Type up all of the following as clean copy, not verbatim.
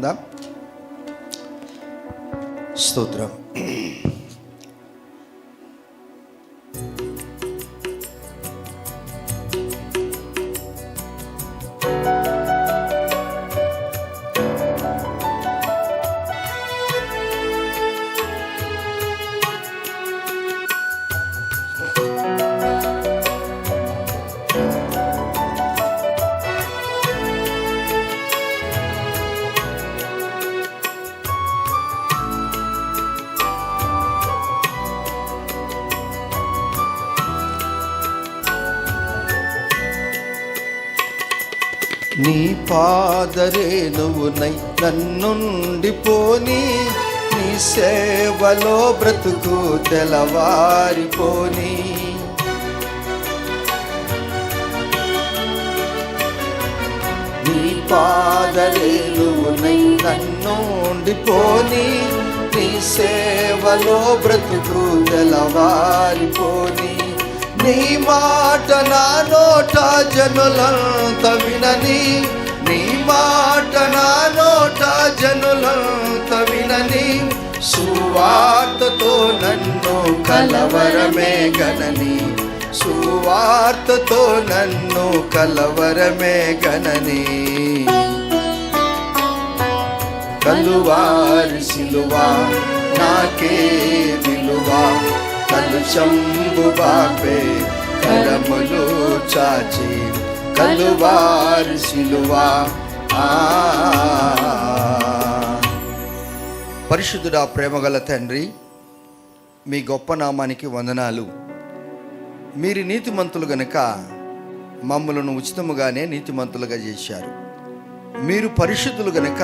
చెప్పుకుందాం. స్తోత్రం. నీ పాదరేణువునై నన్నుండిపోని, నీ సేవలో బ్రతుకు తెలవారిపోని. నీ పాదరేణువునై నన్నుండిపోని, నీ సేవలో బ్రతుకు తెలవారిపోని. నీ మాట నా నోట జనులంత వినని, నీ మాట నా నోట జనులంత వినని. సువార్తతో నన్ను కలవరమే గనని, సువార్తతో నన్ను కలవరమే గనని. కలువారి సిలువా నాకే విలువా, కలుషంబు బాపే కరములు చాచి. కలువారి సిలువా. పరిశుద్ధుడా, ప్రేమగల తండ్రి, మీ గొప్ప నామానికి వందనాలు. మీరు నీతిమంతులు గనుక మమ్మలను ఉచితముగానే నీతిమంతులుగా చేశారు. మీరు పరిశుద్ధులు గనుక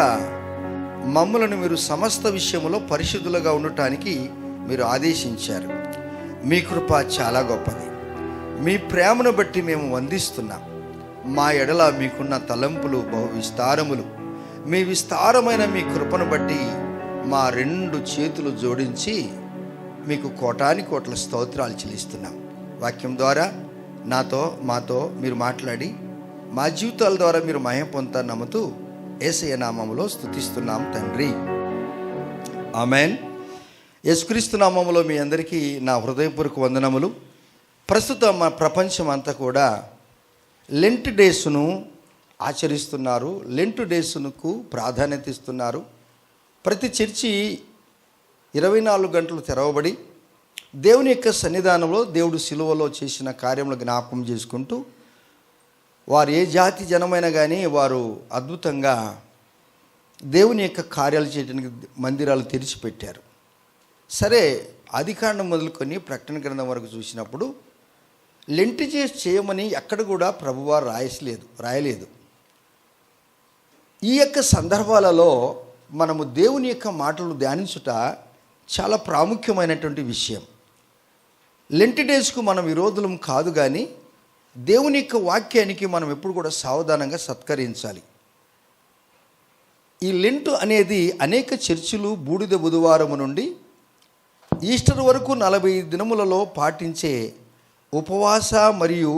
మమ్మలను మీరు సమస్త విషయంలో పరిశుద్ధులుగా ఉండటానికి మీరు ఆదేశించారు. మీ కృప చాలా గొప్పది. మీ ప్రేమను బట్టి మేము వందిస్తున్నాం. మా ఎడల మీకున్న తలంపులు బహు విస్తారములు. మీ విస్తారమైన మీ కృపను బట్టి మా రెండు చేతులు జోడించి మీకు కోటాని కోట్ల స్తోత్రాలు చెల్లిస్తున్నాం. వాక్యం ద్వారా నాతో మాతో మీరు మాట్లాడి మా జీవితాల ద్వారా మీరు మహిమ పొందుతారు నమ్ముతూ యేసయ్య నామములో స్తుతిస్తున్నాం తండ్రి. ఆమేన్. యేసుక్రీస్తు నామములో మీ అందరికీ నా హృదయపూర్వక వందనములు. ప్రస్తుతం మా ప్రపంచం అంతా కూడా లెంట్ డేస్ను ఆచరిస్తున్నారు. లెంట్ డేస్కు ప్రాధాన్యత ఇస్తున్నారు. ప్రతి చర్చి 24 గంటలు తెరవబడి దేవుని యొక్క సన్నిధానంలో దేవుడు సిలువలో చేసిన కార్యములు జ్ఞాపకం చేసుకుంటూ, వారు ఏ జాతి జనమైనా కానీ వారు అద్భుతంగా దేవుని యొక్క కార్యాలు చేయడానికి మందిరాలు తెరిచిపెట్టారు. సరే, ఆదికాండం మొదలుకొని ప్రకటన గ్రంథం వరకు చూసినప్పుడు లెంట్ చేయమని ఎక్కడ కూడా ప్రభువారు రాయలేదు. ఈ యొక్క సందర్భాలలో మనము దేవుని యొక్క మాటలు ధ్యానించుట చాలా ప్రాముఖ్యమైనటువంటి విషయం. లెంట్ డేస్కు మనం విరోధులం కాదు, కానీ దేవుని యొక్క వాక్యానికి మనం ఎప్పుడు కూడా సావధానంగా సత్కరించాలి. ఈ లెంట్ అనేది అనేక చర్చిలు బూడిద బుధవారము నుండి ఈస్టర్ వరకు 40 దినములలో పాటించే ఉపవాస మరియు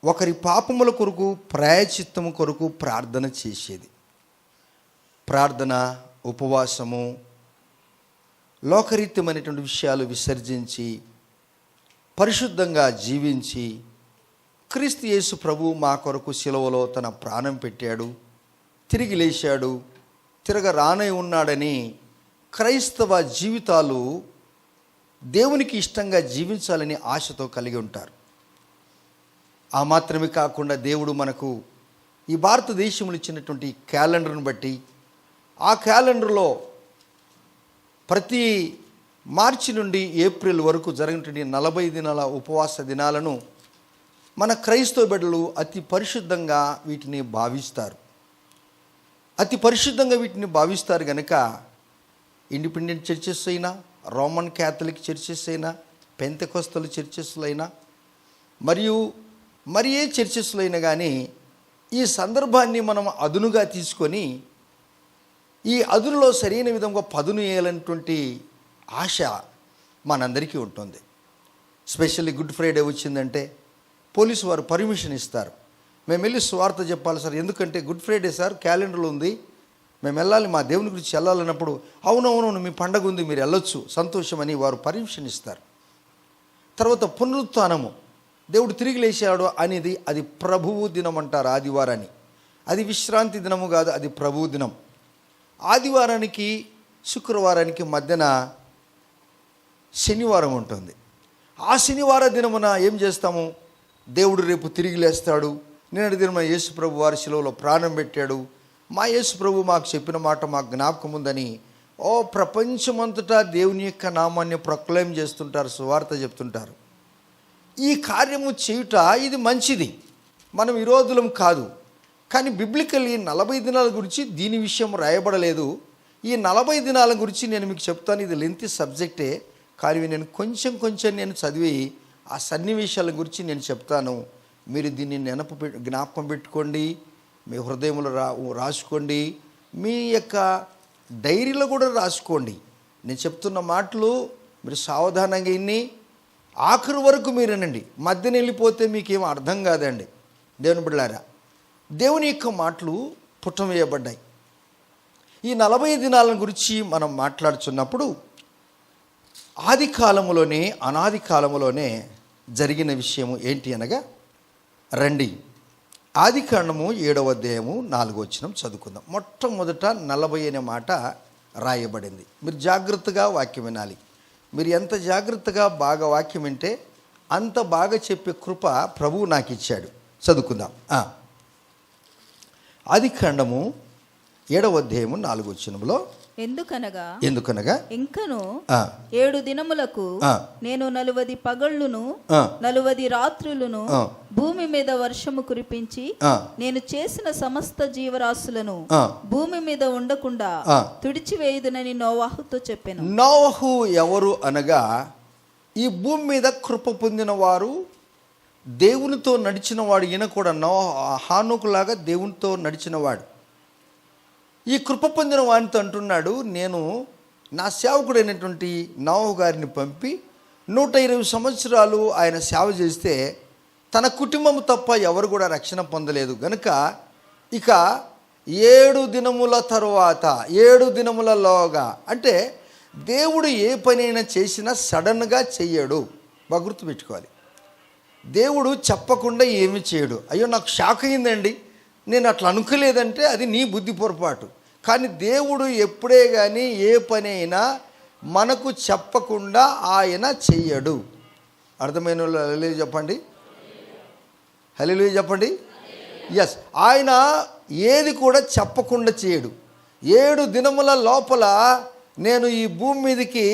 ఒకరి పాపముల కొరకు ప్రాయశ్చిత్తము కొరకు ప్రార్థన చేసేది. ప్రార్థన, ఉపవాసము, లోకరీత్యమైనటువంటి విషయాలు విసర్జించి పరిశుద్ధంగా జీవించి క్రీస్తు యేసు ప్రభు మా కొరకు సిలువలో తన ప్రాణం పెట్టాడు, తిరిగి లేచాడు, తిరగ రానై ఉన్నాడని క్రైస్తవ జీవితాలు దేవునికి ఇష్టంగా జీవించాలని ఆశతో కలిగి ఉంటారు. ఆ మాత్రమే కాకుండా దేవుడు మనకు ఈ భారతదేశంలో ఇచ్చినటువంటి క్యాలెండర్ను బట్టి ఆ క్యాలెండర్లో ప్రతి మార్చి నుండి ఏప్రిల్ వరకు జరిగినటువంటి 40 దినాల ఉపవాస దినాలను మన క్రైస్తవ బిడ్డలు అతి పరిశుద్ధంగా వీటిని భావిస్తారు. అతి పరిశుద్ధంగా వీటిని భావిస్తారు కనుక ఇండిపెండెంట్ చర్చెస్ అయినా, రోమన్ క్యాథలిక్ చర్చెస్ అయినా, పెంతెకొస్తలు చర్చెస్లు అయినా మరి ఏ చర్చెస్లో అయినా కానీ ఈ సందర్భాన్ని మనం అదునుగా తీసుకొని ఈ అదునులో సరైన విధంగా పదును వేయాలన్నటువంటి ఆశ మనందరికీ ఉంటుంది. స్పెషల్లీ గుడ్ ఫ్రైడే వచ్చిందంటే పోలీసు వారు పర్మిషన్ ఇస్తారు. మేము వెళ్ళి స్వార్థ చెప్పాలి సార్, ఎందుకంటే గుడ్ ఫ్రైడే సార్ క్యాలెండర్లో ఉంది, మేము వెళ్ళాలి, మా దేవుని గురించి వెళ్ళాలన్నప్పుడు అవునవును మీ పండగ ఉంది, మీరు వెళ్ళొచ్చు, సంతోషమని వారు పర్మిషన్ ఇస్తారు. తర్వాత పునరుత్థానము, దేవుడు తిరిగి లేచాడు అనేది అది ప్రభువు దినం అంటారు ఆదివారాన్ని. అది విశ్రాంతి దినము కాదు, అది ప్రభువు దినం. ఆదివారానికి శుక్రవారానికి మధ్యన శనివారం ఉంటుంది. ఆ శనివార దినమున ఏం చేస్తాము? దేవుడు రేపు తిరిగి లేస్తాడు, నిన్నటి దినమున యేసు ప్రభు వారి శిలువలో ప్రాణం పెట్టాడు, మా యేసు ప్రభు మాకు చెప్పిన మాట మాకు జ్ఞాపకం ఉందని ప్రపంచమంతటా దేవుని యొక్క నామాన్ని ప్రొక్లైమ్ చేస్తుంటారు, సువార్త చెప్తుంటారు. ఈ కార్యము చేయుట ఇది మంచిది, మనం విరోధులం కాదు. కానీ బిబ్లికల్లీ 40 దినాల గురించి దీని విషయం రాయబడలేదు. ఈ 40 దినాల గురించి నేను మీకు చెప్తాను. ఇది లెంతీ సబ్జెక్టే, కానీ నేను కొంచెం నేను చదివి ఆ సన్నివేశాల గురించి నేను చెప్తాను. మీరు దీన్ని జ్ఞాపకం పెట్టుకోండి, మీ హృదయంలో రాసుకోండి, మీ యొక్క డైరీలో కూడా రాసుకోండి. నేను చెప్తున్న మాటలు మీరు సావధానంగా విని ఆఖరి వరకు మీరు వినండి. మధ్యన వెళ్ళిపోతే మీకేం అర్థం కాదండి. దేవుని బిడ్డలారా, దేవుని యొక్క మాటలు పుటం వేయబడ్డాయి. ఈ 40 దినాల గురించి మనం మాట్లాడుతున్నప్పుడు ఆది కాలములోనే అనాది కాలములోనే జరిగిన విషయము ఏంటి అనగా, రండి ఆది కాండము 7వ అధ్యాయము 4వ వచనం చదువుకుందాం. మొట్టమొదట 40 అనే మాట రాయబడింది. మీరు జాగ్రత్తగా వాక్యం వినాలి. మీరు ఎంత జాగ్రత్తగా బాగా వాక్యం వింటే అంత బాగా చెప్పే కృప ప్రభువు నాకు ఇచ్చాడు. చదువుకుందాం. ఆది కాండము 7వ అధ్యాయము 4వ వచనంలో, ఎందుకనగా ఇంకను 7 దినములకు నేను 40 పగళ్ళును 40 రాత్రులను భూమి మీద వర్షము కురిపించి నేను చేసిన సమస్త జీవరాశులను భూమి మీద ఉండకుండా తుడిచివేయుదునని నోవాహుతో చెప్పాను. నోవాహు ఎవరు అనగా, ఈ భూమి మీద కృప పొందిన వారు, దేవునితో నడిచిన వాడు. ఈయన కూడా హానోకులాగా దేవునితో నడిచినవాడు. ఈ కృప పొందిన వాడితో అంటున్నాడు, నేను నా సేవకుడైనటువంటి నోవాహు గారిని పంపి 120 సంవత్సరాలు ఆయన సేవ చేస్తే తన కుటుంబం తప్ప ఎవరు కూడా రక్షణ పొందలేదు గనుక ఇక 7 దినముల తరువాత 7 దినములలోగా, అంటే దేవుడు ఏ పనైనా చేసినా సడన్గా చెయ్యడు. బాగా గుర్తుపెట్టుకోవాలి. దేవుడు చెప్పకుండా ఏమి చేయడు. అయ్యో నాకు షాక్ అయిందండి, నేను అట్లా అనుకోలేదంటే అది నీ బుద్ధి పొరపాటు. కానీ దేవుడు ఎప్పుడే కానీ ఏ పని అయినా మనకు చెప్పకుండా ఆయన చెయ్యడు. అర్థమైన వాళ్ళు హల్లెలూయా చెప్పండి, హల్లెలూయా చెప్పండి. ఎస్, ఆయన ఏది కూడా చెప్పకుండా చేయడు. 7 దినముల లోపల నేను ఈ భూమి మీదకి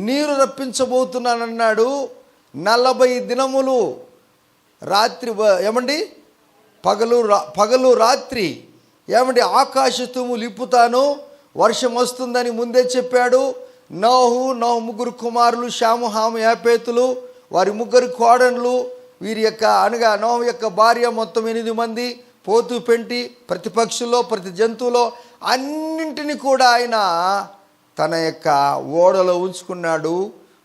నీరు రప్పించబోతున్నానన్నాడు. 40 దినములు రాత్రి ఏమండి పగలు రాత్రి ఏమండి ఆకాశతుములు ఇప్పుతాను, వర్షం వస్తుందని ముందే చెప్పాడు. నోహు 3 కుమారులు, షాము, హాము, యాపేతులు, వారి 3 కోడన్లు, వీరి యొక్క అనగా నోహు యొక్క భార్య, మొత్తం 8 మంది, పోతు పెంటి, ప్రతి పక్షుల్లో ప్రతి జంతువులో అన్నింటినీ కూడా ఆయన తన యొక్క ఓడలో ఉంచుకున్నాడు.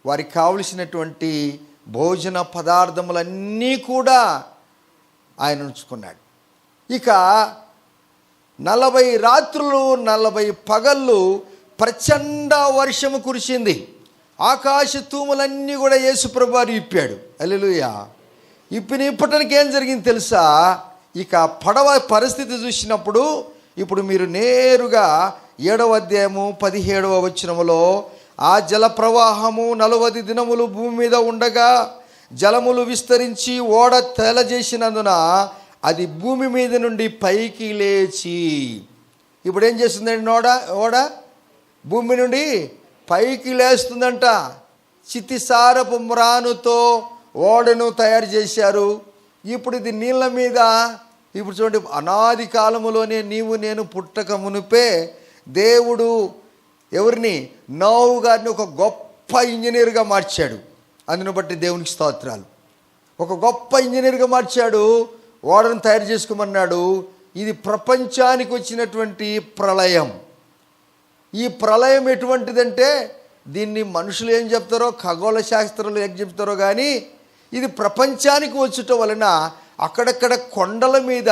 వారికి కావలసినటువంటి భోజన పదార్థములన్నీ కూడా ఆయన ఉంచుకున్నాడు. ఇక 40 రాత్రులు 40 పగళ్ళు ప్రచండ వర్షము కురిసింది. ఆకాశ తూములన్నీ కూడా యేసుప్రభు వారు ఇప్పాడు. హల్లెలూయా. ఇప్పటానికి ఏం జరిగింది తెలుసా? ఇక పడవ పరిస్థితి చూసినప్పుడు ఇప్పుడు మీరు నేరుగా 7వ అధ్యాయము 17వ వచనములో, ఆ జల ప్రవాహము 40 దినములు భూమి మీద ఉండగా జలములు విస్తరించి ఓడ తేలజేసినందున అది భూమి మీద నుండి పైకి లేచి, ఇప్పుడు ఏం చేస్తుందండి? ఓడ భూమి నుండి పైకి లేస్తుందంట. చితిసారపు మ్రానుతో ఓడను తయారు చేశారు. ఇప్పుడు ఇది నీళ్ళ మీద. ఇప్పుడు చూడండి, అనాది కాలములోనే నీవు నేను పుట్టక మునిపే దేవుడు ఎవరిని? నోవాహు గారిని ఒక గొప్ప ఇంజనీర్గా మార్చాడు. అందును బట్టి దేవునికి స్తోత్రాలు. ఒక గొప్ప ఇంజనీర్గా మార్చాడు. ఓడను తయారు చేసుకోమన్నాడు. ఇది ప్రపంచానికి వచ్చినటువంటి ప్రళయం. ఈ ప్రళయం ఎటువంటిదంటే, దీన్ని మనుషులు ఏం చెప్తారో, ఖగోళ శాస్త్రాలు ఏం చెప్తారో కానీ ఇది ప్రపంచానికి వచ్చుట వలన అక్కడక్కడ కొండల మీద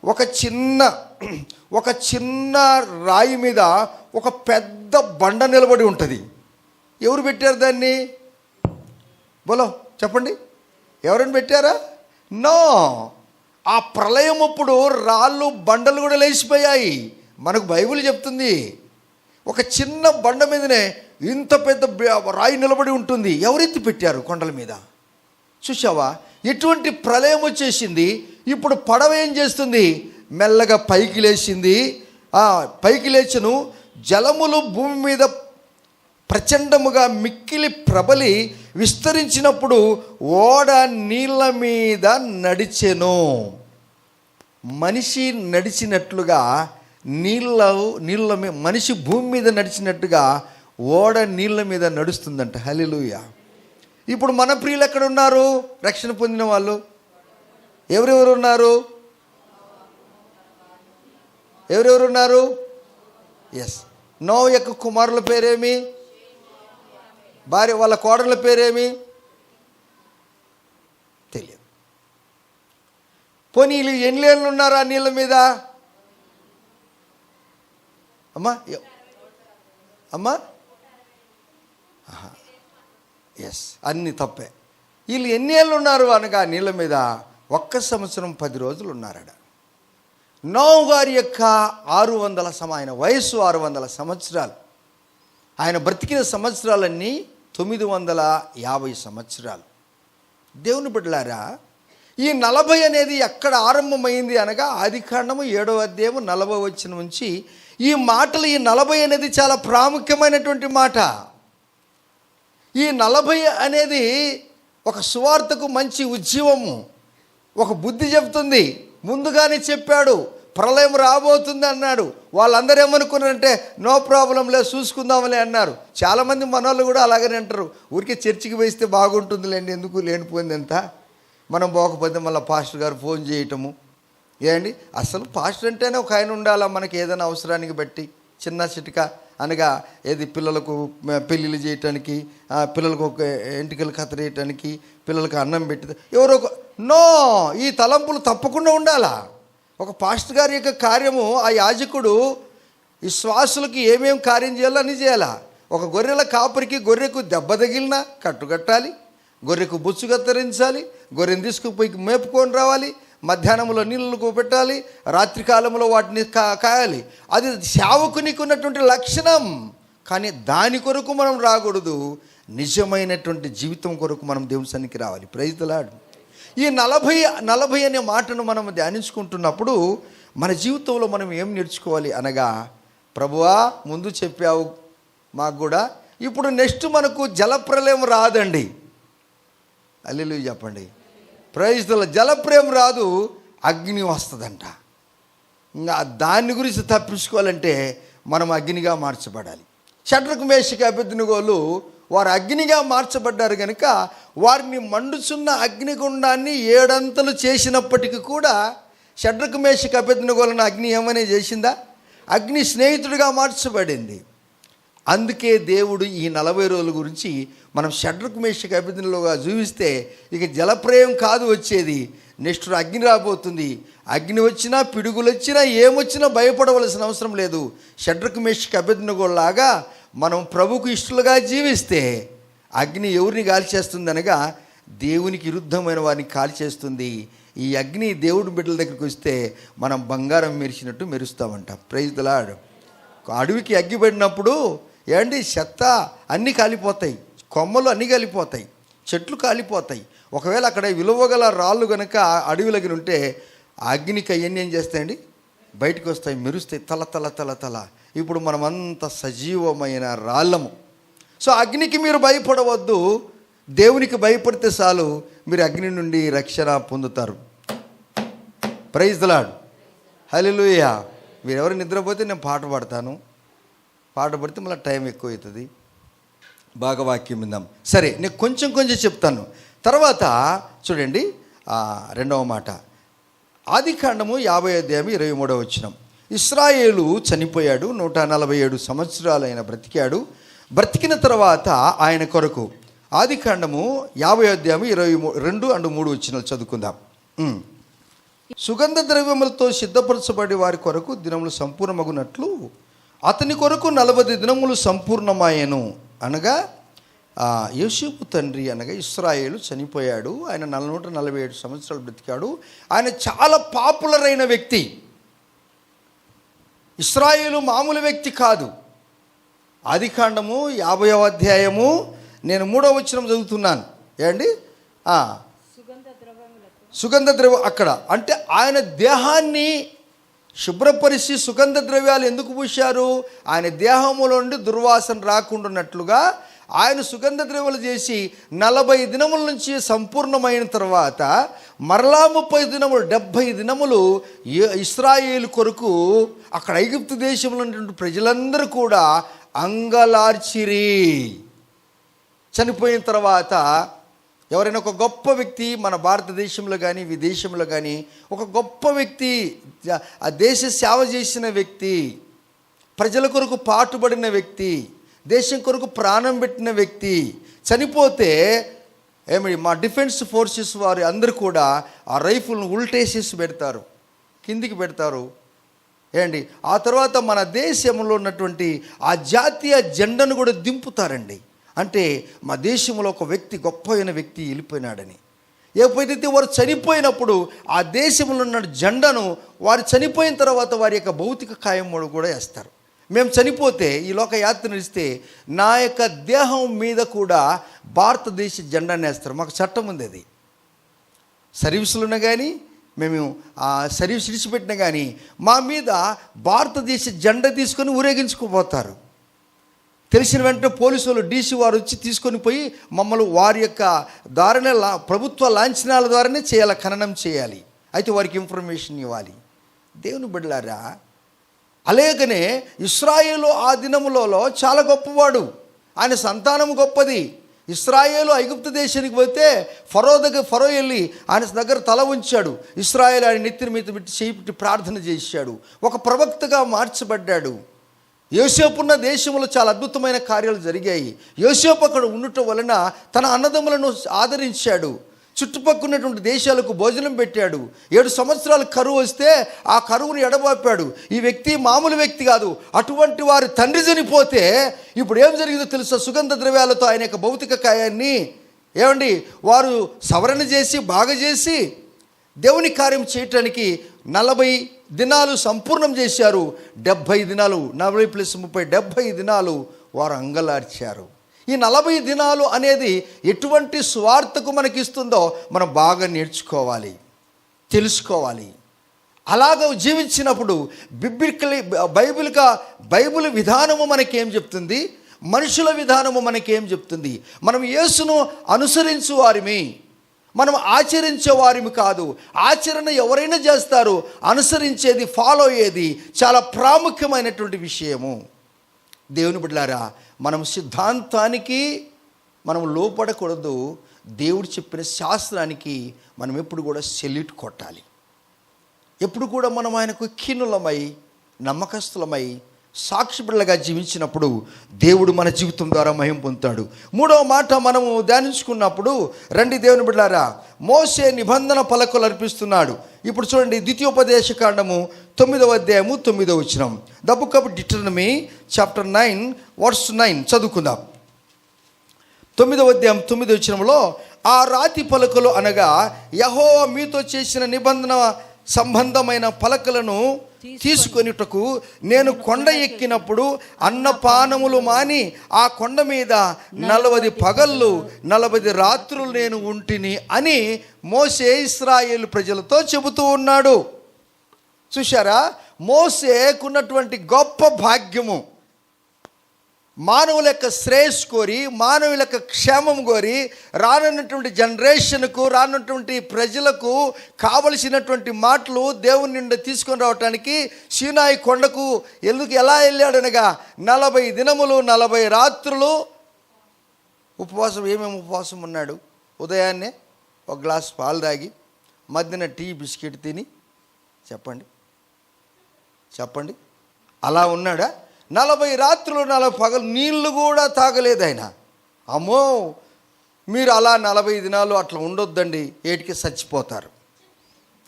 ఒక చిన్న రాయి మీద ఒక పెద్ద బండ నిలబడి ఉంటుంది. ఎవరు పెట్టారు దాన్ని? బోలో చెప్పండి, ఎవరైనా పెట్టారా? నో. ఆ ప్రళయం అప్పుడు రాళ్ళు బండలు కూడా లేచిపోయాయి. మనకు బైబిల్ చెప్తుంది ఒక చిన్న బండ మీదనే ఇంత పెద్ద రాయి నిలబడి ఉంటుంది. ఎవరెత్తి పెట్టారు కొండల మీద? చూసావా, ఎటువంటి ప్రళయం వచ్చేసింది. ఇప్పుడు పడవ ఏం చేస్తుంది? మెల్లగా పైకి లేచింది. పైకి లేచను జలములు భూమి మీద ప్రచండముగా మిక్కిలి ప్రబలి విస్తరించినప్పుడు ఓడ నీళ్ళ మీద నడిచెను. మనిషి నడిచినట్లుగా నీళ్ళ మీద, మనిషి భూమి మీద నడిచినట్టుగా ఓడ నీళ్ళ మీద నడుస్తుందంట. హల్లెలూయా. ఇప్పుడు మన ప్రియులు ఎక్కడ ఉన్నారు? రక్షణ పొందిన వాళ్ళు ఎవరెవరు ఉన్నారు? ఎవరెవరు ఉన్నారు? ఎస్. నోవహు యొక్క కుమారుల పేరేమి? భార్య వాళ్ళ కోడళ్ళ పేరేమి? తెలియదు. పోనీ వీళ్ళు ఎన్ని ఏళ్ళు ఉన్నారు ఆ నీళ్ళ మీద? అమ్మా ఎస్, అన్నీ తప్పే. వీళ్ళు ఎన్ని ఏళ్ళు ఉన్నారు అనగా నీళ్ళ మీద? 1 సంవత్సరం 10 రోజులు ఉన్నారట. నోవహు గారి యొక్క 600 ఆయన వయస్సు 600 సంవత్సరాలు. ఆయన బ్రతికిన సంవత్సరాలన్నీ 950 సంవత్సరాలు. దేవుని బిడ్డలారా, ఈ 40 అనేది ఎక్కడ ఆరంభమైంది అనగా ఆదికాండము 7వ అధ్యాయము 40వ వచనం నుంచి ఈ మాటలు, ఈ 40 అనేది చాలా ప్రాముఖ్యమైనటువంటి మాట. ఈ 40 అనేది ఒక సువార్తకు మంచి ఉజ్జీవము, ఒక బుద్ధి చెప్తుంది. ముందుగానే చెప్పాడు ప్రళయం రాబోతుంది అన్నాడు. వాళ్ళందరూ ఏమనుకున్నారంటే నో ప్రాబ్లంలే, చూసుకుందాంలే అన్నారు. చాలామంది మనోళ్ళు కూడా అలాగనే అంటారు, ఊరికే చర్చికి వేస్తే బాగుంటుందిలేండి, ఎందుకు లేనిపోయింది ఎంత, మనం పోకపోతే మళ్ళీ పాస్టర్ గారు ఫోన్ చేయటము. ఏండి అసలు పాస్టర్ అంటేనే ఒక ఆయన ఉండాలా మనకి, ఏదైనా అవసరానికి బట్టి. చిన్న చిటిక అనగా ఏది పిల్లలకు పెళ్ళిళ్ళు చేయటానికి, పిల్లలకు ఒక ఎంటికలు కత్తిరేయటానికి, పిల్లలకు అన్నం పెట్టి ఎవరో నో, ఈ తలంపులు తప్పకుండా ఉండాలా. ఒక పాస్టర్ గారి యొక్క కార్యము, ఆ యాజకుడు విశ్వాసులకి ఏమేం కార్యం చేయాలో అని చేయాలా. ఒక గొర్రెల కాపరికి గొర్రెకు దెబ్బ తగిలినా కట్టుకట్టాలి, గొర్రెకు బుచ్చు కత్తిరించాలి, గొర్రెను తీసుకుపోయి మేపుకొని రావాలి, మధ్యాహ్నంలో నీళ్ళకు పెట్టాలి, రాత్రికాలంలో వాటిని కాయాలి. అది సేవకునికి ఉన్నటువంటి లక్షణం. కానీ దాని కొరకు మనం రాకూడదు, నిజమైనటువంటి జీవితం కొరకు మనం దేవుని సన్నిధికి రావాలి. Praise the lord. ఈ 40 అనే మాటను మనం ధ్యానించుకుంటున్నప్పుడు మన జీవితంలో మనం ఏం నేర్చుకోవాలి అనగా, ప్రభువా ముందు చెప్పావు మాకు కూడా, ఇప్పుడు నెక్స్ట్ మనకు జలప్రలయం రాదండి. హల్లెలూయా చెప్పండి. Praise the Lord. జలప్రలయం రాదు, అగ్ని వస్తుందంట. ఇంకా దాని గురించి తప్పించుకోవాలంటే మనం అగ్నిగా మార్చబడాలి. షడ్రకు మేషకు అబేద్నెగోలు వారు అగ్నిగా మార్చబడ్డారు కనుక వారిని మండుచున్న అగ్నిగుండాన్ని 7 అంతలు చేసినప్పటికీ కూడా షడ్రకు మేషకు అబేద్నెగోలను అగ్ని ఏమనే చేసిందా? అగ్ని స్నేహితుడిగా మార్చబడింది. అందుకే దేవుడు ఈ 40 రోజుల గురించి మనం షడ్రకు మేషకు అబేద్నెగోలుగా చూపిస్తే ఇక జలప్రలయం కాదు వచ్చేది, నెక్స్ట్ అగ్ని రాబోతుంది. అగ్ని వచ్చినా, పిడుగులు వచ్చినా, ఏమొచ్చినా భయపడవలసిన అవసరం లేదు. షడ్రకు మేషకు అబేద్నెగోలాగా మనం ప్రభుకు ఇష్టలుగా జీవిస్తే అగ్ని ఎవరిని కాల్చేస్తుంది అనగా దేవునికి విరుద్ధమైన వారిని కాల్చేస్తుంది. ఈ అగ్ని దేవుడి బిడ్డల దగ్గరికి వస్తే మనం బంగారం మెరిచినట్టు మెరుస్తామంట. Praise the Lord. అడవికి అగ్గి పడినప్పుడు ఏండి చెత్త అన్నీ కాలిపోతాయి, కొమ్మలు అన్నీ కాలిపోతాయి, చెట్లు కాలిపోతాయి. ఒకవేళ అక్కడ విలువగల రాళ్ళు కనుక అడవిలోకి ఉంటే అగ్నికి అవన్నీ ఏం చేస్తాయండి? బయటకు వస్తాయి, మెరుస్తాయి, తల తల తల తల. ఇప్పుడు మనమంతా సజీవమైన రాళ్ళము. సో అగ్నికి మీరు భయపడవద్దు, దేవునికి భయపడితే చాలు, మీరు అగ్ని నుండి రక్షణ పొందుతారు. Praise the Lord. హల్లెలూయా. మీరు ఎవరు నిద్రపోతే నేను పాట పాడతాను, పాట పడితే మళ్ళీ టైం ఎక్కువ అవుతుంది. బాగా వాక్యం విందాం. సరే, నేను కొంచెం చెప్తాను. తర్వాత చూడండి 2వ మాట, ఆదికాండము 50వ అధ్యాయం 23వ వచనం. ఇశ్రాయేలు చనిపోయాడు, 147 సంవత్సరాలు ఆయన బ్రతికాడు. బ్రతికిన తర్వాత ఆయన కొరకు ఆదికాండము 50వ అధ్యాయం 22 and 3 వచనాలు చదువుకుందాం. సుగంధ ద్రవ్యములతో సిద్ధపరచబడి వారి కొరకు దినములు సంపూర్ణమగునట్లు అతని కొరకు 40 దినములు సంపూర్ణమాయెను. అనగా యోసేపు తండ్రి అనగా ఇశ్రాయేలు చనిపోయాడు. ఆయన 147 సంవత్సరాలు బ్రతికాడు. ఆయన చాలా పాపులర్ అయిన వ్యక్తి. ఇశ్రాయేలు మామూలు వ్యక్తి కాదు. ఆదికాండము 50వ అధ్యాయము నేను 3వ వచనం చదువుతున్నాను. ఏండి సుగంధ ద్రవ్యం అక్కడ అంటే ఆయన దేహాన్ని శుభ్రపరిచి సుగంధ ద్రవ్యాలు ఎందుకు పూశారు? ఆయన దేహములో నుండి దుర్వాసన రాకుండాన్నట్లుగా ఆయన సుగంధ ద్రవ్యాలు చేసి 40 దినముల నుంచి సంపూర్ణమైన తర్వాత మరలా 30 దినములు 70 దినములు ఇశ్రాయేలు కొరకు అక్కడ ఐగుప్తు దేశంలో ఉన్నటువంటి ప్రజలందరూ కూడా అంగలార్చిరి. చనిపోయిన తర్వాత ఎవరైనా ఒక గొప్ప వ్యక్తి మన భారతదేశంలో కానీ విదేశంలో కానీ ఒక గొప్ప వ్యక్తి, ఆ దేశ సేవ చేసిన వ్యక్తి, ప్రజల కొరకు పాటుపడిన వ్యక్తి, దేశం కొరకు ప్రాణం పెట్టిన వ్యక్తి చనిపోతే మా డిఫెన్స్ ఫోర్సెస్ వారు అందరూ కూడా ఆ రైఫిల్ను ఉల్టేసేసి పెడతారు, కిందికి పెడతారు. ఆ తర్వాత మన దేశంలో ఉన్నటువంటి ఆ జాతీయ జెండాను కూడా దింపుతారండి. అంటే మా దేశంలో ఒక వ్యక్తి, గొప్ప అయిన వ్యక్తి వెళ్ళిపోయినాడని. ఎప్పుడైతే వారు చనిపోయినప్పుడు ఆ దేశంలో ఉన్న జెండాను వారు చనిపోయిన తర్వాత వారి యొక్క భౌతిక కాయం కూడా వేస్తారు. మేము చనిపోతే ఈ లోక యాత్రను ఇస్తే నా యొక్క దేహం మీద కూడా భారతదేశ జెండాను వేస్తారు. మాకు చట్టం ఉంది. అది సర్వీసులున్నా కానీ మేము ఆ సర్వీస్ విడిచిపెట్టినా కానీ మా మీద భారతదేశ జెండా తీసుకొని ఊరేగించుకుపోతారు. తెలిసిన వెంటనే పోలీసు వాళ్ళు డీసీ వారు వచ్చి తీసుకొని పోయి మమ్మల్ని వారి యొక్క ద్వారానే ప్రభుత్వ లాంఛనాల ద్వారానే చేయాలి, ఖననం చేయాలి. అయితే వారికి ఇన్ఫర్మేషన్ ఇవ్వాలి. దేవుని బిడ్డలారా, అలాగనే ఇశ్రాయేలు ఆ దినములలో చాలా గొప్పవాడు. ఆయన సంతానం గొప్పది. ఇశ్రాయేలు ఐగుప్తు దేశానికి పోతే ఫరో వెళ్ళి ఆయన దగ్గర తల ఉంచాడు. ఇశ్రాయేలు ఆయన నెత్తిని మీద పెట్టి చేయి పెట్టి ప్రార్థన చేశాడు. ఒక ప్రవక్తగా మార్చబడ్డాడు. యోసేపున్న దేశంలో చాలా అద్భుతమైన కార్యాలు జరిగాయి. యోసేపు అక్కడ ఉండటం వలన తన అన్నదమ్ములను ఆదరించాడు. చుట్టుపక్కల ఉన్నటువంటి దేశాలకు భోజనం పెట్టాడు. 7 సంవత్సరాలు కరువు వస్తే ఆ కరువును ఎడబాపాడు. ఈ వ్యక్తి మామూలు వ్యక్తి కాదు. అటువంటి వారి తండ్రి చనిపోతే ఇప్పుడు ఏం జరిగిందో తెలుసా? సుగంధ ద్రవ్యాలతో ఆయన యొక్క భౌతిక కాయాన్ని వారు సవరణ చేసి బాగా చేసి దేవుని కార్యం చేయటానికి 40 దినాలు సంపూర్ణం చేశారు. 70 దినాలు 40 + 30 70 దినాలు వారు అంగలార్చారు. ఈ 40 దినాలు అనేది ఎటువంటి స్వార్థకు మనకి ఇస్తుందో మనం బాగా నేర్చుకోవాలి, తెలుసుకోవాలి. అలాగ జీవించినప్పుడు బైబిల్ విధానము మనకేం చెప్తుంది, మనుషుల విధానము మనకేం చెప్తుంది? మనం యేసును అనుసరించు వారిమి, మనం ఆచరించే వారిమి కాదు. ఆచరణ ఎవరైనా చేస్తారు, అనుసరించేది ఫాలో అయ్యేది చాలా ప్రాముఖ్యమైనటువంటి విషయము. దేవుని బిడ్డలారా, మనం సిద్ధాంతానికి మనం లోపడకూడదు. దేవుడు చెప్పిన శాస్త్రానికి మనం ఎప్పుడు కూడా సెల్యూట్ కొట్టాలి. ఎప్పుడు కూడా మనం ఆయనకు కీనులమై నమ్మకస్తులమై సాక్షిబిడ్డలుగా జీవించినప్పుడు దేవుడు మన జీవితం ద్వారా మహిమ పొందుతాడు. 3వ మాట మనము ధ్యానించుకున్నప్పుడు, రండి దేవుని బిడ్డలారా, మోషే నిబంధన పలకలు అర్పిస్తున్నాడు. ఇప్పుడు చూడండి, ద్వితీయోపదేశకాండము 9వ అధ్యాయము 9వ వచనం. The book of Deuteronomy chapter 9 verse 9 చదువుకుందాం. 9వ అధ్యాయం 9వ వచనంలో, ఆ రాతి పలకలు అనగా యెహోవా మీతో చేసిన నిబంధన సంబంధమైన పలకలను తీసుకొనుటకు నేను కొండ ఎక్కినప్పుడు అన్నపానములు మాని ఆ కొండ మీద 40 పగళ్ళు 40 రాత్రులు నేను ఉంటిని అని మోషే ఇశ్రాయేలు ప్రజలతో చెబుతూ ఉన్నాడు. చూశారా, మోషేకున్నటువంటి గొప్ప భాగ్యము, మానవుల యొక్క శ్రేయస్సు కోరి, మానవుల యొక్క క్షేమం కోరి, రానున్నటువంటి జనరేషన్కు, రానున్నటువంటి ప్రజలకు కావలసినటువంటి మాటలు దేవుని నుండి తీసుకొని రావటానికి సీనాయి కొండకు ఎలా వెళ్ళాడనగా 40 దినములు 40 రాత్రులు ఉపవాసం. ఏమేమి ఉపవాసం ఉన్నాడు? ఉదయాన్నే ఒక గ్లాస్ పాలు తాగి, మధ్యాహ్నం టీ బిస్కెట్ తిని, చెప్పండి అలా ఉన్నాడా? 40 రాత్రులు 40 పగలు నీళ్లు కూడా తాగలేదు ఆయన. అమ్మో, మీరు అలా 40 దినాలు అట్లా ఉండొద్దండి, ఏటికి చచ్చిపోతారు.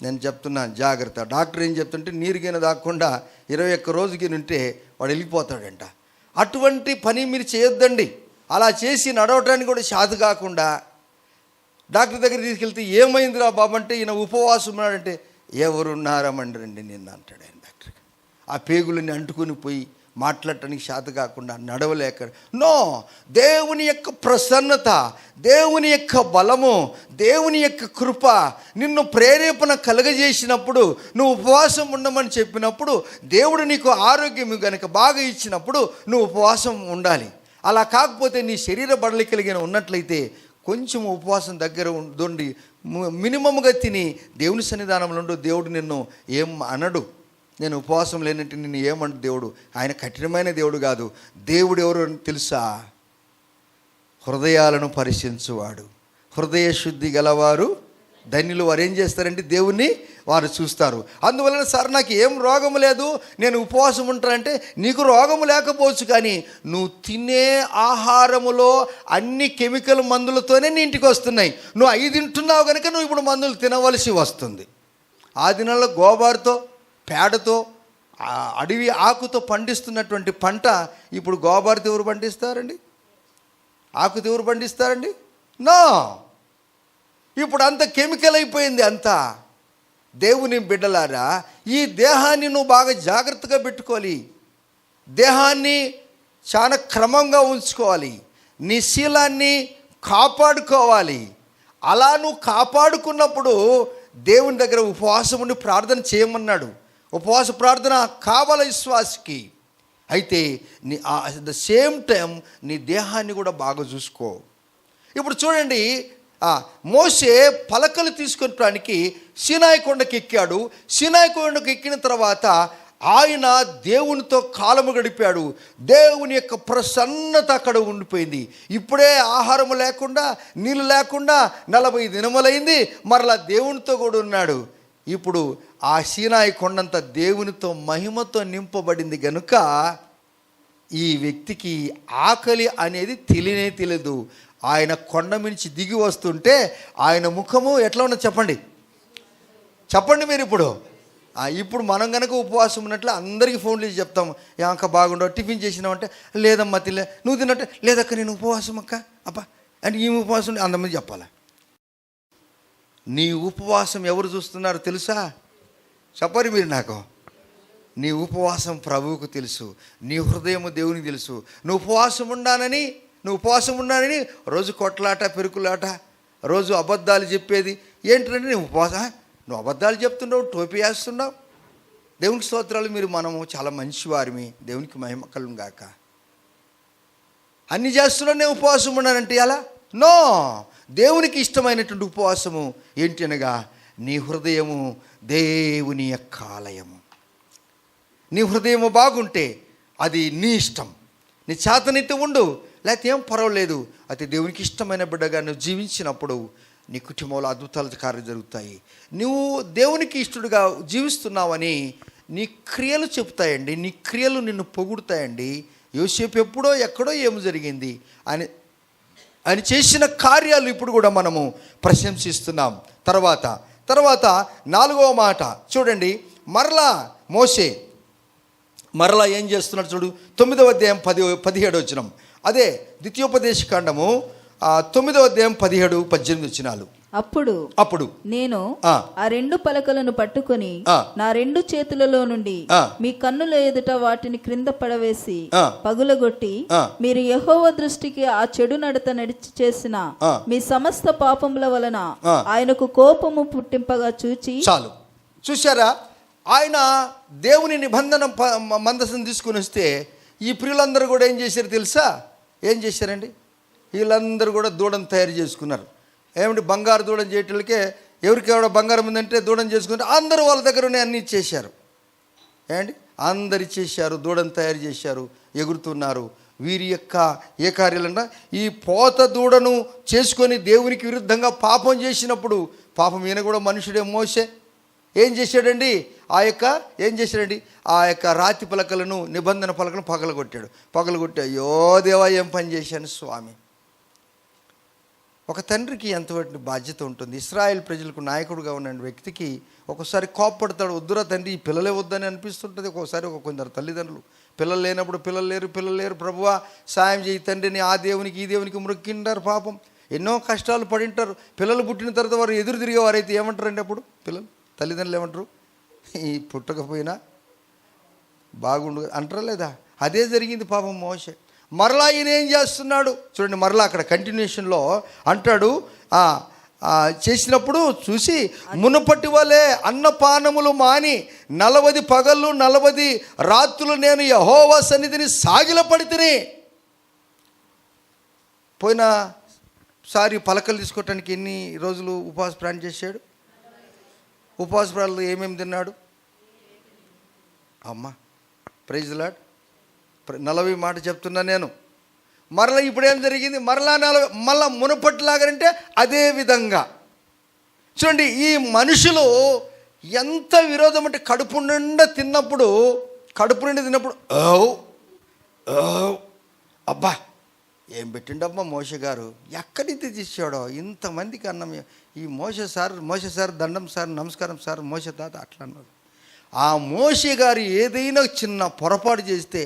నేను చెప్తున్నాను జాగ్రత్త. డాక్టర్ ఏం చెప్తుంటే నీరుగిన దాక్కుండా 21 రోజుకి ఉంటే వాడు వెళ్ళిపోతాడంట. అటువంటి పని మీరు చేయొద్దండి. అలా చేసి నడవటానికి కూడా శాత కాకుండా డాక్టర్ దగ్గర తీసుకెళ్తే ఏమైందిరా బాబు అంటే ఈయన ఉపవాసం ఉన్నాడంటే ఎవరున్నారమండి నిన్న అంటాడు ఆయన డాక్టర్. ఆ పేగులని అంటుకుని పోయి మాట్లాడటానికి శాత కాకుండా నడవలేక, నో, దేవుని యొక్క ప్రసన్నత, దేవుని యొక్క బలము, దేవుని యొక్క కృప నిన్ను ప్రేరేపణ కలగజేసినప్పుడు, నువ్వు ఉపవాసం ఉండమని చెప్పినప్పుడు, దేవుడు నీకు ఆరోగ్యం కనుక బాగా ఇచ్చినప్పుడు నువ్వు ఉపవాసం ఉండాలి. అలా కాకపోతే నీ శరీర బడలి కలిగిన ఉన్నట్లయితే కొంచెం ఉపవాసం దగ్గర ఉండి మినిమంగా తిని దేవుని సన్నిధానంలో ఉండు. దేవుడు నిన్ను ఏం అనడు. నేను ఉపవాసం లేనంటే నిన్ను ఏమంటు దేవుడు. ఆయన కఠినమైన దేవుడు కాదు. దేవుడు ఎవరు అని తెలుసా? హృదయాలను పరిశీలించువాడు. హృదయ శుద్ధి గలవారు ధన్యులు. వారు ఏం చేస్తారంటే దేవుణ్ణి వారు చూస్తారు. అందువలన సార్ నాకు ఏం రోగము లేదు, నేను ఉపవాసం ఉంటానంటే నీకు రోగము లేకపోవచ్చు, కానీ నువ్వు తినే ఆహారములో అన్ని కెమికల్ మందులతోనే నీ ఇంటికి వస్తున్నాయి. నువ్వు 5 తింటున్నావు కనుక నువ్వు ఇప్పుడు మందులు తినవలసి వస్తుంది. ఆ దినాల్లో గోబారుతో పేడతో అడవి ఆకుతో పండిస్తున్నటువంటి పంట ఇప్పుడు గోబారుతో ఎవరు పండిస్తారండి? ఆకుతో ఎవరు పండిస్తారండి? నో. ఇప్పుడు అంత కెమికల్ అయిపోయింది అంతా. దేవుని బిడ్డలారా, ఈ దేహాన్ని నువ్వు బాగా జాగ్రత్తగా పెట్టుకోవాలి. దేహాన్ని చాలా క్రమంగా ఉంచుకోవాలి. నీ శీలాన్ని కాపాడుకోవాలి. అలా నువ్వు కాపాడుకున్నప్పుడు దేవుని దగ్గర ఉపవాసం ఉండి ప్రార్థన చేయమన్నాడు. ఉపవాస ప్రార్థన కావాల విశ్వాసికి. అయితే నీ అట్ ద సేమ్ టైం నీ దేహాన్ని కూడా బాగా చూసుకో. ఇప్పుడు చూడండి, మోషే పలకలు తీసుకొనడానికి సీనాయి కొండకి ఎక్కాడు. సీనాయి కొండకు ఎక్కిన తర్వాత ఆయన దేవునితో కాలము గడిపాడు. దేవుని యొక్క ప్రసన్నత అక్కడ ఉండిపోయింది. ఇప్పుడే ఆహారము లేకుండా నీళ్ళు లేకుండా 40 దినములైంది. మరలా దేవునితో కూడా ఉన్నాడు. ఇప్పుడు ఆ సీనాయి కొండంత దేవునితో మహిమతో నింపబడింది గనుక ఈ వ్యక్తికి ఆకలి అనేది తెలియదు. ఆయన కొండ మించి దిగి వస్తుంటే ఆయన ముఖము ఎట్లా ఉన్నది చెప్పండి మీరు. ఇప్పుడు మనం కనుక ఉపవాసం ఉన్నట్లు అందరికీ ఫోన్లు చేసి చెప్తాము, అక్క బాగుండవు, టిఫిన్ చేసినావంటే లేదమ్మా తినలే, నువ్వు తిన్నట్టే లేదక్క నేను ఉపవాసం అక్క అబ్బా అంటే ఈ ఉపవాసం అంతమంది చెప్పాలి. నీ ఉపవాసం ఎవరు చూస్తున్నారు తెలుసా? చెప్పరు మీరు నాకు. నీ ఉపవాసం ప్రభువుకు తెలుసు. నీ హృదయము దేవునికి తెలుసు. నువ్వు ఉపవాసం ఉన్నానని రోజు కొట్లాట పెరుకులాట, రోజు అబద్ధాలు చెప్పేది ఏంటంటే నువ్వు అబద్ధాలు చెప్తున్నావు, టోపీ వేస్తున్నావు. దేవునికి స్తోత్రాలు. మనము చాలా మంచివారిమి, దేవునికి మహిమ కలుగును గాక. అన్ని చేస్తున్నావు, నేను ఉపవాసం ఉన్నానంటే ఎలా? నో. దేవునికి ఇష్టమైనటువంటి ఉపవాసము ఏంటి అనగా నీ హృదయము దేవుని యొక్క ఆలయము. నీ హృదయము బాగుంటే అది నీ ఇష్టం. నీ చేతనైతే ఉండు, లేకపోతే ఏం పర్వాలేదు. అయితే దేవునికి ఇష్టమైన బిడ్డగా నువ్వు జీవించినప్పుడు నీ కుటుంబంలో అద్భుతాల కార్యాలు జరుగుతాయి. నువ్వు దేవునికి ఇష్టడుగా జీవిస్తున్నావని నీ క్రియలు చెప్తాయండి. నీ క్రియలు నిన్ను పొగుడుతాయండి. యోసేపు ఎప్పుడో ఎక్కడో ఏమి జరిగింది ఆయన చేసిన కార్యాలు ఇప్పుడు కూడా మనము ప్రశంసిస్తున్నాం. తర్వాత 4వ మాట చూడండి. మోషే మరలా ఏం చేస్తున్నాడు చూడు. 9వ అధ్యాయం 17 వచనం. అదే ద్వితీయోపదేశ కాండము 9వ అధ్యాయం 17-18 వచనాలు. అప్పుడు నేను ఆ 2 పలకలను పట్టుకొని నా 2 చేతులలో నుండి మీ కన్నుల ఎదుట వాటిని క్రింద పడవేసి పగులగొట్టి మీరు యెహోవా దృష్టికి ఆ చెడు నడత నడిచి చేసిన మీ సమస్త పాపముల వలన ఆయనకు కోపము పుట్టింపగా చాలు. చూశారా? ఆయన దేవుని నిబంధన మందసం తీసుకుని వస్తే ఈ ప్రియులందరూ కూడా ఏం చేశారు తెలుసా? ఏం చేశారండి? వీళ్ళందరూ కూడా దూడను తయారు చేసుకున్నారు. ఏమిటి? బంగారు దూడని చేయటానికే ఎవరికెవడో బంగారం ఉందంటే దూడని చేసుకుంటే అందరూ వాళ్ళ దగ్గరనే అన్నీ ఇచ్చేశారు. అందరు ఇచ్చేశారు. దూడను తయారు చేశారు, ఎగురుతున్నారు. వీరి యొక్క ఏ కార్యాలన్నా ఈ పోత దూడను చేసుకొని దేవునికి విరుద్ధంగా పాపం చేసినప్పుడు, పాపం ఈయన కూడా మనుషుడే మోసే ఏం చేశాడండి? ఆ యొక్క రాతి పలకలను, నిబంధన పలకలను పగలగొట్టాడు. అయ్యో దేవా ఏం పని చేశాను స్వామి. ఒక తండ్రికి ఎంతటి బాధ్యత ఉంటుంది. ఇశ్రాయేల్ ప్రజలకు నాయకుడుగా ఉన్న వ్యక్తికి ఒకసారి కోప్పడతాడు, వద్దురా తండ్రి ఈ పిల్లలే వద్దని అనిపిస్తుంటుంది. ఒక్కోసారి కొందరు తల్లిదండ్రులు పిల్లలు లేనప్పుడు పిల్లలు లేరు ప్రభువా సాయం చేయి తండ్రిని ఆ దేవునికి ఈ దేవునికి మొక్కింటారు. పాపం ఎన్నో కష్టాలు పడింటారు. పిల్లలు పుట్టిన తర్వాత వారు ఎదురు తిరిగే వారైతే ఏమంటారండి అప్పుడు పిల్లలు తల్లిదండ్రులు ఏమంటారు, ఈ పుట్టకపోయినా బాగుండు అంటారా లేదా? అదే జరిగింది పాపం మోషే. మరలా ఈయన ఏం చేస్తున్నాడు చూడండి, మరలా అక్కడ కంటిన్యూషన్లో అంటాడు, చేసినప్పుడు చూసి మునుపటి వలె అన్నపానములు మాని 40 పగళ్ళు 40 రాత్రులు నేను యెహోవా సన్నిధిని సాగిలపడితిని. పోయినసారి పలకలు తీసుకోవటానికి ఎన్ని రోజులు ఉపవాస ప్రాణం చేశాడు? ఉపవాస ప్రాణాలు ఏమేమి తిన్నాడు? అమ్మ ప్రైజ్ లార్డ్ 40 మాట చెప్తున్నా నేను. మరలా ఇప్పుడు ఏం జరిగింది? మళ్ళా మునుపట్లాగానంటే అదే విధంగా చూడండి. ఈ మనుషులు ఎంత విరోధం అంటే కడుపు నిండా తిన్నప్పుడు అబ్బా ఏం పెట్టిండమ్మా మోషే గారు, ఎక్కడితే తీసాడో ఇంతమందికి అన్నం. ఈ మోషే సార్ దండం సార్ నమస్కారం సార్ మోషే తాత అట్లా అన్నాడు. ఆ మోషే గారు ఏదైనా చిన్న పొరపాటు చేస్తే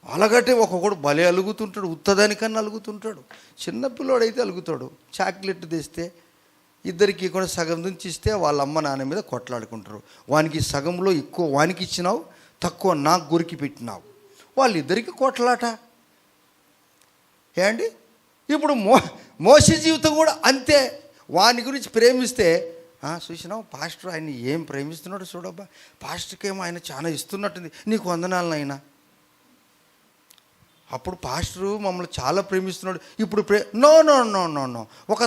అలగటే ఒక్కొక్కడు భలే అలుగుతుంటాడు, ఉత్తదానికన్నా అలుగుతుంటాడు. చిన్నపిల్లోడైతే అలుగుతాడు. చాక్లెట్ తెస్తే ఇద్దరికి కూడా సగం నుంచి ఇస్తే వాళ్ళ అమ్మ నాన్న మీద కొట్లాడుకుంటారు. వానికి సగంలో ఎక్కువ వానికి ఇచ్చినావు, తక్కువ నాకు గురికి పెట్టినావు, వాళ్ళిద్దరికి కొట్లాట. ఏండి ఇప్పుడు మోషే జీవితం కూడా అంతే. వాని గురించి ప్రేమిస్తే చూసినావు పాస్టర్ ఆయన్ని ఏం ప్రేమిస్తున్నాడు చూడబ్బా, పాస్టర్కేమో ఆయన చాలా ఇస్తున్నట్టుంది, నీకు వందనాలను అయినా. అప్పుడు పాస్టరు మమ్మల్ని చాలా ప్రేమిస్తున్నాడు, ఇప్పుడు no no no no no ఒక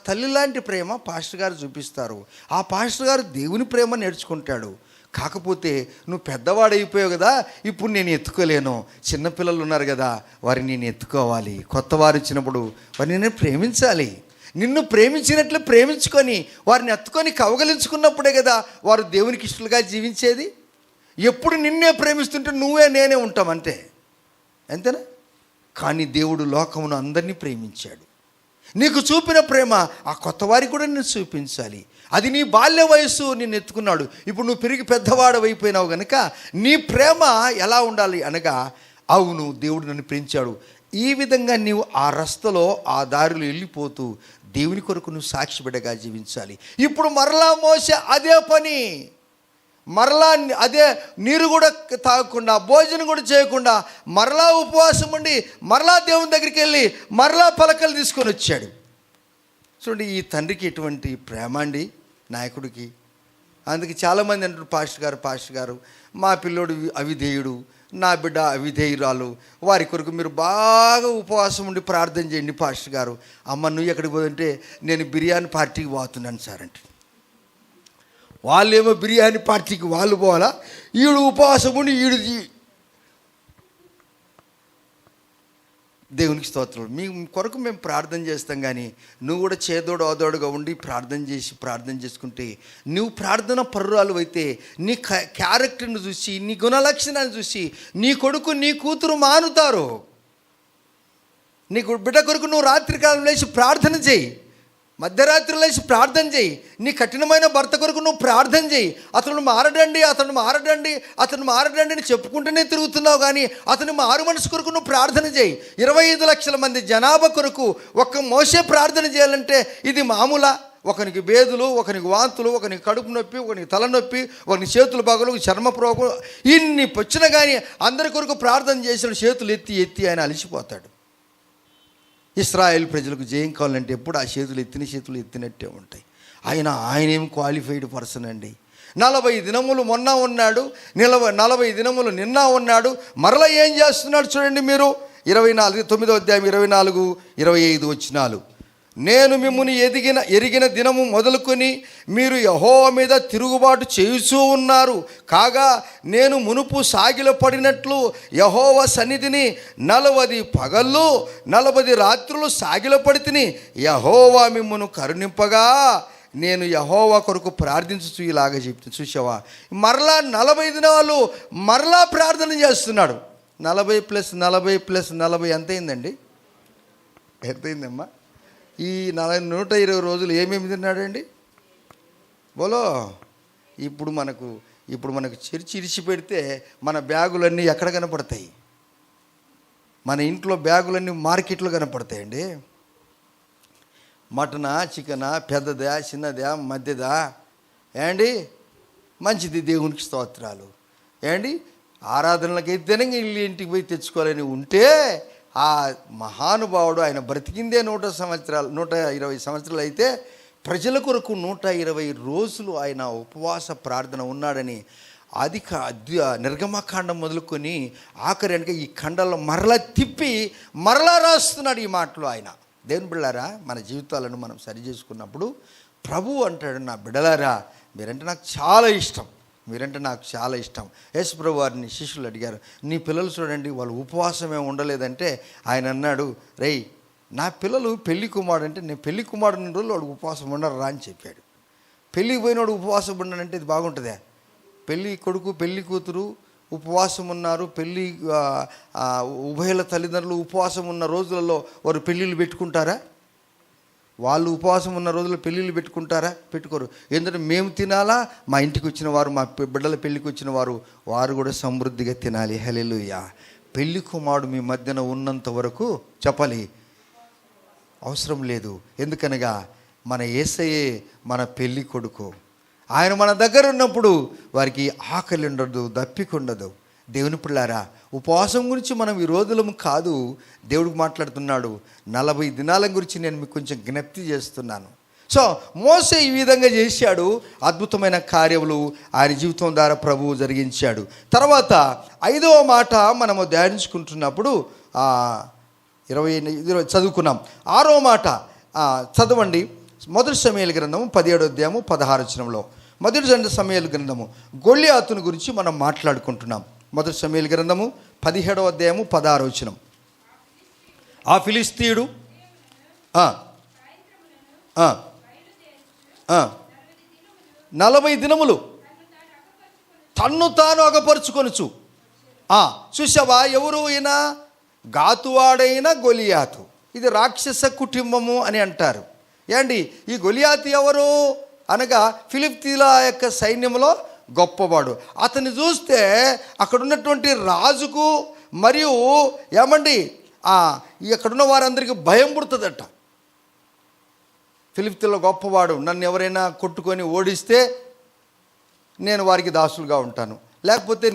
తల్లి లాంటి ప్రేమ పాస్టర్ గారు చూపిస్తారు. ఆ పాస్టర్ గారు దేవుని ప్రేమ నేర్చుకుంటాడు. కాకపోతే నువ్వు పెద్దవాడైపోయావు కదా, ఇప్పుడు నేను ఎత్తుకోలేను. చిన్నపిల్లలు ఉన్నారు కదా, వారిని నేను ఎత్తుకోవాలి. కొత్త వారు వచ్చినప్పుడు వారిని నేను ప్రేమించాలి. నిన్ను ప్రేమించినట్లు ప్రేమించుకొని వారిని ఎత్తుకొని కవగలించుకున్నప్పుడే కదా వారు దేవునికి ఇష్టలుగా జీవించేది. ఎప్పుడు నిన్నే ప్రేమిస్తుంటే నువ్వే నేనే ఉంటాం అంతే, అంతేనా? కానీ దేవుడు లోకమును అందరినీ ప్రేమించాడు. నీకు చూపిన ప్రేమ ఆ కొత్త వారికి కూడా నేను చూపించాలి. అది నీ బాల్య వయస్సు నిన్ను ఎత్తుకున్నాడు. ఇప్పుడు నువ్వు పెరిగి పెద్దవాడు అయిపోయినావు కనుక నీ ప్రేమ ఎలా ఉండాలి అనగా, అవును దేవుడు నన్ను ప్రేమించాడు. ఈ విధంగా నీవు ఆ రస్తలో ఆ దారిలో వెళ్ళిపోతూ దేవుని కొరకు నువ్వు సాక్షిబిడ్డగా జీవించాలి. ఇప్పుడు మరలా మోసే అదే పని, మరలా అదే నీరు కూడా తాగకుండా భోజనం కూడా చేయకుండా మరలా ఉపవాసం ఉండి మరలా దేవుని దగ్గరికి వెళ్ళి మరలా పలకలు తీసుకొని వచ్చాడు. చూడండి ఈ తండ్రికి ఎటువంటి ప్రేమ అండి నాయకుడికి. అందుకే చాలామంది అంటారు, పాస్టర్ గారు మా పిల్లోడు అవిధేయుడు, నా బిడ్డ అవిధేయురాలు, వారి కొరకు మీరు బాగా ఉపవాసం ఉండి ప్రార్థన చేయండి పాస్టర్ గారు. అమ్మ నువ్వు ఎక్కడికి పోదంటే నేను బిర్యానీ పార్టీకి పోతున్నాను సార్ అంటే, వాళ్ళేమో బిర్యానీ పార్టీకి వాళ్ళు పోవాలా, ఈడు ఉపవాసం ఉండి దేవునికి స్తోత్రం. మీ కొరకు మేము ప్రార్థన చేస్తాం, కానీ నువ్వు కూడా చేదోడు ఆదోడుగా ఉండి ప్రార్థన చేసుకుంటే నువ్వు ప్రార్థన పరురాలు అయితే నీ క్యారెక్టర్ని చూసి నీ గుణలక్షణాన్ని చూసి నీ కొడుకు నీ కూతురు మానుతారు. నీకు బిడ్డ కొరకు నువ్వు రాత్రికాలం లేచి ప్రార్థన చేయి, మధ్యరాత్రి లేచి ప్రార్థన చేయి. నీ కఠినమైన భర్త కొరకు నువ్వు ప్రార్థన చేయి. అతను మారడండి అని చెప్పుకుంటూనే తిరుగుతున్నావు, కానీ అతను మారు మనసు కొరకు నువ్వు ప్రార్థన చేయి. 25 లక్షల మంది జనాభా కొరకు ఒక్క మోసే ప్రార్థన చేయాలంటే ఇది మామూలా? ఒకనికి బేదులు, ఒకనికి వాంతులు, ఒకనికి కడుపు నొప్పి, ఒకనికి తలనొప్పి, ఒకనికి చేతులు బాగలు, చర్మప్రోగం, ఇన్ని వచ్చినా కానీ అందరి కొరకు ప్రార్థన చేసిన చేతులు ఎత్తి ఆయన అలసిపోతాడు. ఇశ్రాయేల్ ప్రజలకు జయం కావాలంటే ఎప్పుడు ఆ చేతులు ఎత్తినట్టే ఉంటాయి. ఆయనేం క్వాలిఫైడ్ పర్సన్ అండి. 40 దినములు మొన్న ఉన్నాడు, 40 దినములు నిన్న ఉన్నాడు. మరలా ఏం చేస్తున్నాడు చూడండి మీరు. 9వ అధ్యాయం 24-25 వచనాలు. నేను మిమ్ముని ఎరిగిన దినము మొదలుకొని మీరు యెహోవా మీద తిరుగుబాటు చేయుచూ ఉన్నారు. కాగా నేను మునుపు సాగిలపడినట్లు యెహోవా సన్నిధిని 40 పగళ్ళు 40 రాత్రులు సాగిలపడితిని. యెహోవా మిమ్మును కరుణింపగా నేను యెహోవా కొరకు ప్రార్థించుచు ఇలాగ చెప్తాను. చూసావా, మరలా 40 దినాలు మరలా ప్రార్థన చేస్తున్నాడు. 40 + 40 + 40 ఎంత అయిందండి? ఎంతైందమ్మా? ఈ 120 రోజులు ఏమేమి తిన్నాడండి? బోలో. ఇప్పుడు మనకు చర్చి ఇడిచిపెడితే మన బ్యాగులన్నీ ఎక్కడ కనపడతాయి? మన ఇంట్లో బ్యాగులన్నీ మార్కెట్లో కనపడతాయండి. మటనా, చికెనా, పెద్దదా, చిన్నదా, మధ్యదా? ఏండి మంచిది, దేవునికి స్తోత్రాలు. ఏండి ఆరాధనలకైతేనే ఇల్లు ఇంటికి పోయి తెచ్చుకోవాలని ఉంటే ఆ మహానుభావుడు ఆయన బ్రతికిందే 120 సంవత్సరాలు అయితే ప్రజల కొరకు 120 రోజులు ఆయన ఉపవాస ప్రార్థన ఉన్నాడని నిర్గమకాండం మొదలుకొని ఆఖరి అంటే ఈ ఖండాల్లో మరలా తిప్పి మరలా రాస్తున్నాడు ఈ మాటలు ఆయన. దేవుని బిడ్డలారా, మన జీవితాలను మనం సరి చేసుకున్నప్పుడు ప్రభువు అంటాడు, నా బిడ్డలారా మీరంటే నాకు చాలా ఇష్టం, మీరంటే నాకు చాలా ఇష్టం. యేసు ప్రభు వారిని శిష్యులు అడిగారు, నీ పిల్లలు చూడండి వాళ్ళు ఉపవాసమే ఉండలేదంటే ఆయన అన్నాడు, రేయ్ నా పిల్లలు పెళ్లి కుమారుడు అంటే నేను పెళ్లి కుమారుడు రోజులు వాడు ఉపవాసం ఉండరు రా అని చెప్పాడు. పెళ్ళికి పోయినవాడు ఉపవాసం ఉండడంటే ఇది బాగుంటుందా? పెళ్ళి కొడుకు పెళ్ళి కూతురు ఉపవాసం ఉన్నారు, పెళ్ళి ఉభయల తల్లిదండ్రులు ఉపవాసం ఉన్న రోజులలో వారు పెళ్ళిళ్ళు పెట్టుకుంటారా? వాళ్ళు ఉపవాసం ఉన్న రోజుల్లో పెళ్ళిళ్ళు పెట్టుకుంటారా? పెట్టుకోరు. ఎందుకంటే మేము తినాలా, మా ఇంటికి వచ్చిన వారు, మా బిడ్డల పెళ్ళికి వచ్చిన వారు కూడా సమృద్ధిగా తినాలి. హల్లెలూయా. పెళ్లి కుమారుడు మీ మధ్యన ఉన్నంత వరకు చెప్పాలి అవసరం లేదు. ఎందుకనగా మన యేసయ్యే మన పెళ్ళి కొడుకు. ఆయన మన దగ్గర ఉన్నప్పుడు వారికి ఆకలి ఉండదు, దప్పిక ఉండదు. దేవుని పిల్లారా, ఉపవాసం గురించి మనం ఈ రోజులము కాదు దేవుడికి మాట్లాడుతున్నాడు. 40 దినాల గురించి నేను మీకు కొంచెం జ్ఞప్తి చేస్తున్నాను. సో మోసే ఈ విధంగా చేశాడు, అద్భుతమైన కార్యములు ఆయన జీవితం ద్వారా ప్రభువు జరిగించాడు. తర్వాత 5వ మాట మనము ధ్యానించుకుంటున్నప్పుడు 20 చదువుకున్నాం. 6వ మాట చదవండి. మొదటి సమూయేలు గ్రంథము 17వ అధ్యాయము 16వ వచనంలో. మొదటి సమూయేలు గ్రంథము గొల్లియాతును గురించి మనం మాట్లాడుకుంటున్నాం. మొదటి సమూయేలు గ్రంథము 17వ అధ్యాయము 16వ వచనం. ఆ ఫిలిస్తీయుడు 40 దినములు తన్ను తాను అగపరుచుకొనుచు. చూసావా, ఎవరు ఈయన? గాతువాడైన గొలియాతు. ఇది రాక్షస కుటుంబము అని అంటారు. ఏండి ఈ గొలియాతు ఎవరు అనగా ఫిలిస్తీయుల యొక్క సైన్యంలో గొప్పవాడు. అతన్ని చూస్తే అక్కడ ఉన్నటువంటి రాజుకు మరియు ఏమండి అక్కడున్న వారందరికీ భయం పుడుతుందట. ఫిలిస్తీయుల గొప్పవాడు, నన్ను ఎవరైనా కొట్టుకొని ఓడిస్తే నేను వారికి దాసులుగా ఉంటాను, లేకపోతే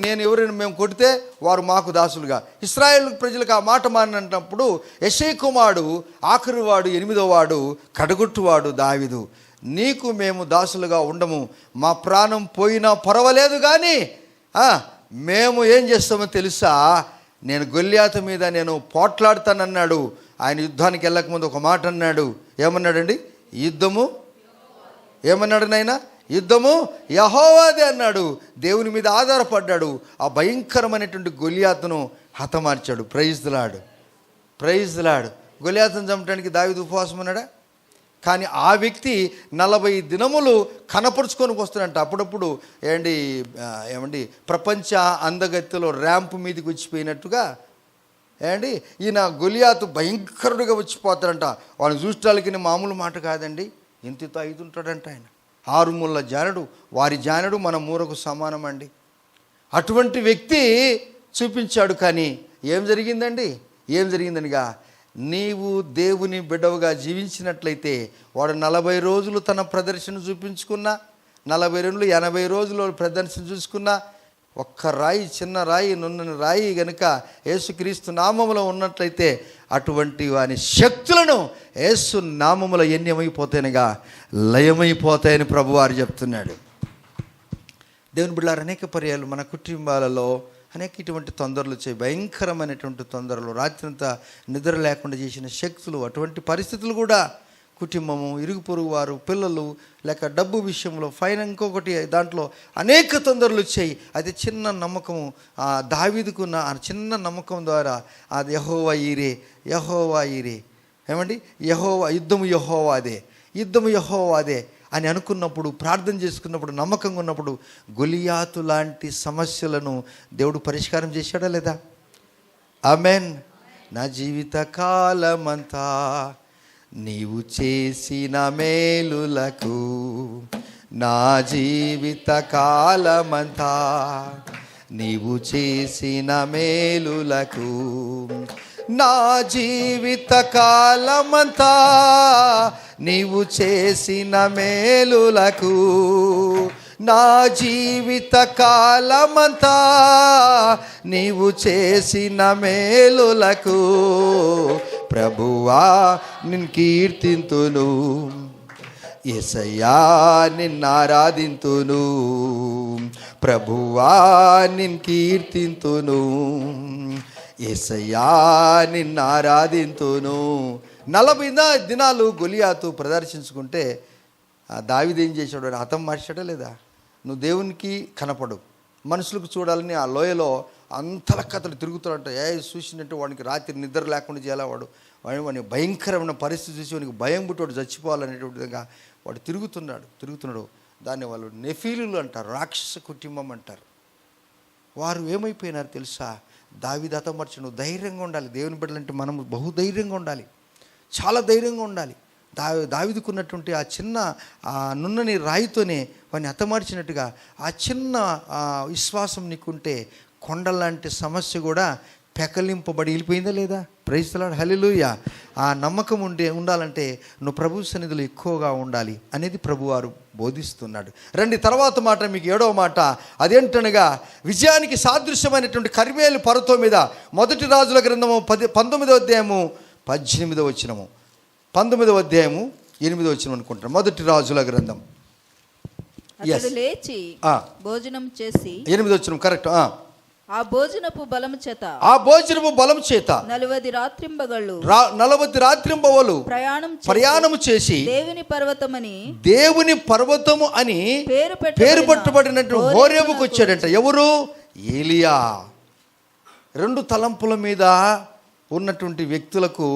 మేము కొడితే వారు మాకు దాసులుగా. ఇశ్రాయేలు ప్రజలకు ఆ మాట మారినప్పుడు యెషై కుమారుడు ఆఖరివాడు 8వ వాడు కడగొట్టువాడు దావీదు, నీకు మేము దాసులుగా ఉండము, మా ప్రాణం పోయినా పర్వాలేదు కానీ మేము ఏం చేస్తామో తెలుసా, నేను గొల్లియాతు మీద నేను పోట్లాడతానన్నాడు. ఆయన యుద్ధానికి వెళ్ళకముందు ఒక మాట అన్నాడు. ఏమన్నాడండి? యుద్ధము ఏమన్నాడు నాయన? యుద్ధము యెహోవాదే అన్నాడు. దేవుని మీద ఆధారపడ్డాడు. ఆ భయంకరమైనటువంటి గొలియాతును హతమార్చాడు. Praise the Lord, praise the Lord. గొలియాతును చంపడానికి దావీదు ఉపవాసం ఉన్నాడా? కానీ ఆ వ్యక్తి 40 దినములు కనపరుచుకొని వస్తున్నాడంట. అప్పుడప్పుడు ఏమండి ప్రపంచ అందగత్తెలో ర్యాంపు మీదకి వచ్చిపోయినట్టుగా ఈయన గొలియాతు భయంకరుడిగా వచ్చిపోతాడంట. వాళ్ళని చూడటానికి మామూలు మాట కాదండి, ఇంతతో 5 ఉంటాడంట ఆయన. 6 ముళ్ళ జానడు, వారి జానడు మన మూరకు సమానం అండి. అటువంటి వ్యక్తి చూపించాడు. కానీ ఏం జరిగిందనిగా నీవు దేవుని బిడ్డవుగా జీవించినట్లయితే వాడు 40 రోజులు తన ప్రదర్శన చూపించుకున్నా, 40 రోజులు 80 రోజులు ప్రదర్శన చూసుకున్నా, ఒక్క రాయి, చిన్న రాయి, నున్నని రాయి గనుక యేసుక్రీస్తు నామములో ఉన్నట్లయితే అటువంటి వాని శక్తులను యేసు నామములో ఎన్యమైపోతాయనగా లయమైపోతాయని ప్రభువారు చెప్తున్నాడు. దేవుని బిడ్డలారా, అనేక పర్యాలు మన కుటుంబాలలో అనేక ఇటువంటి తొందరలు భయంకరమైనటువంటి తొందరలు, రాత్రంతా నిద్ర లేకుండా చేసిన శక్తులు, అటువంటి పరిస్థితులు కూడా కుటుంబము, ఇరుగు పొరుగు వారు, పిల్లలు, లేక డబ్బు విషయంలో ఇంకొకటి దాంట్లో అనేక తొందరలు వచ్చాయి. అయితే చిన్న నమ్మకము దావీదుకున్న ఆ చిన్న నమ్మకం ద్వారా అది యెహోవా ఈరే ఏమండి యుద్ధము యెహోవాదే అని అనుకున్నప్పుడు, ప్రార్థన చేసుకున్నప్పుడు, నమ్మకంగా ఉన్నప్పుడు గొలియాతు లాంటి సమస్యలను దేవుడు పరిష్కారం చేశాడా లేదా? ఆమెన్. నా జీవిత కాలమంతా నీవు చేసిన మేలులకు, నా జీవిత కాలమంతా నీవు చేసిన మేలులకు, నా జీవిత కాలమంతా నీవు చేసిన మేలులకు, నా జీవిత కాలమంతా నీవు చేసిన మేలులకు ప్రభువా నిన్ను కీర్తింతును, యేసయ్యా నిన్ను ఆరాధింతును, ప్రభువా నిన్ను కీర్తింతును, యేసయ్యా నిన్ను ఆరాధింతును. 40 దినాలు గొలియాతు ప్రదర్శించుకుంటే దావీదు ఏం చేశాడు? హతం మార్చాడా లేదా? నువ్వు దేవునికి కనపడు, మనుషులకు చూడాలని ఆ లోయలో అంతల కథలు తిరుగుతాడంట. చూసినట్టు వాడికి రాత్రి నిద్ర లేకుండా చేయాలి, వాడిని భయంకరమైన పరిస్థితి చూసి వాడికి భయం పుట్టి వాడు చచ్చిపోవాలనేటువంటి విధంగా వాడు తిరుగుతున్నాడు. దాన్ని వాళ్ళు నెఫీలులు అంటారు, రాక్షస కుటుంబం అంటారు. వారు ఏమైపోయినారు తెలుసా? దావీదు హతమర్చి. నువ్వు ధైర్యంగా ఉండాలి. దేవుని బిడ్డలంటే మనము బహుధైర్యంగా ఉండాలి, చాలా ధైర్యంగా ఉండాలి. దావీదుకున్నటువంటి ఆ చిన్న నున్నని రాయితోనే వాడిని హతమార్చినట్టుగా ఆ చిన్న విశ్వాసం నీకుంటే కొండలాంటి సమస్య కూడా పెకలింపబడి వెళ్ళిపోయిందా లేదా? ప్రైజ్ ది లార్డ్, హల్లెలూయా. ఆ నమ్మకం ఉండాలంటే నువ్వు ప్రభు సన్నిధిలో ఎక్కువగా ఉండాలి అనేది ప్రభువారు బోధిస్తున్నాడు. రండి తర్వాత మాట, మీకు 7వ మాట. అదేంటనగా విజయానికి సాదృశ్యమైనటువంటి కర్మేలు పర్వతం మీద 1 రాజుల గ్రంథము 19వ అధ్యాయము 18వ వచనము, 19వ అధ్యాయము 8వ వచనం అనుకుంటాను. 1 రాజుల గ్రంథం. అతడు లేచి భోజనం చేసి 8వ వచనం కరెక్ట్. ఆ భోజనపు బలము చేత 40 రాత్రింబగళ్ళు ప్రయాణము చేసి దేవుని పర్వతము అని పేరు పెట్టబడినట్టు హోరేబుకు వచ్చాడంట. ఎవరు? ఏలియా. 2 తలంపుల మీద ఉన్నటువంటి వ్యక్తులకు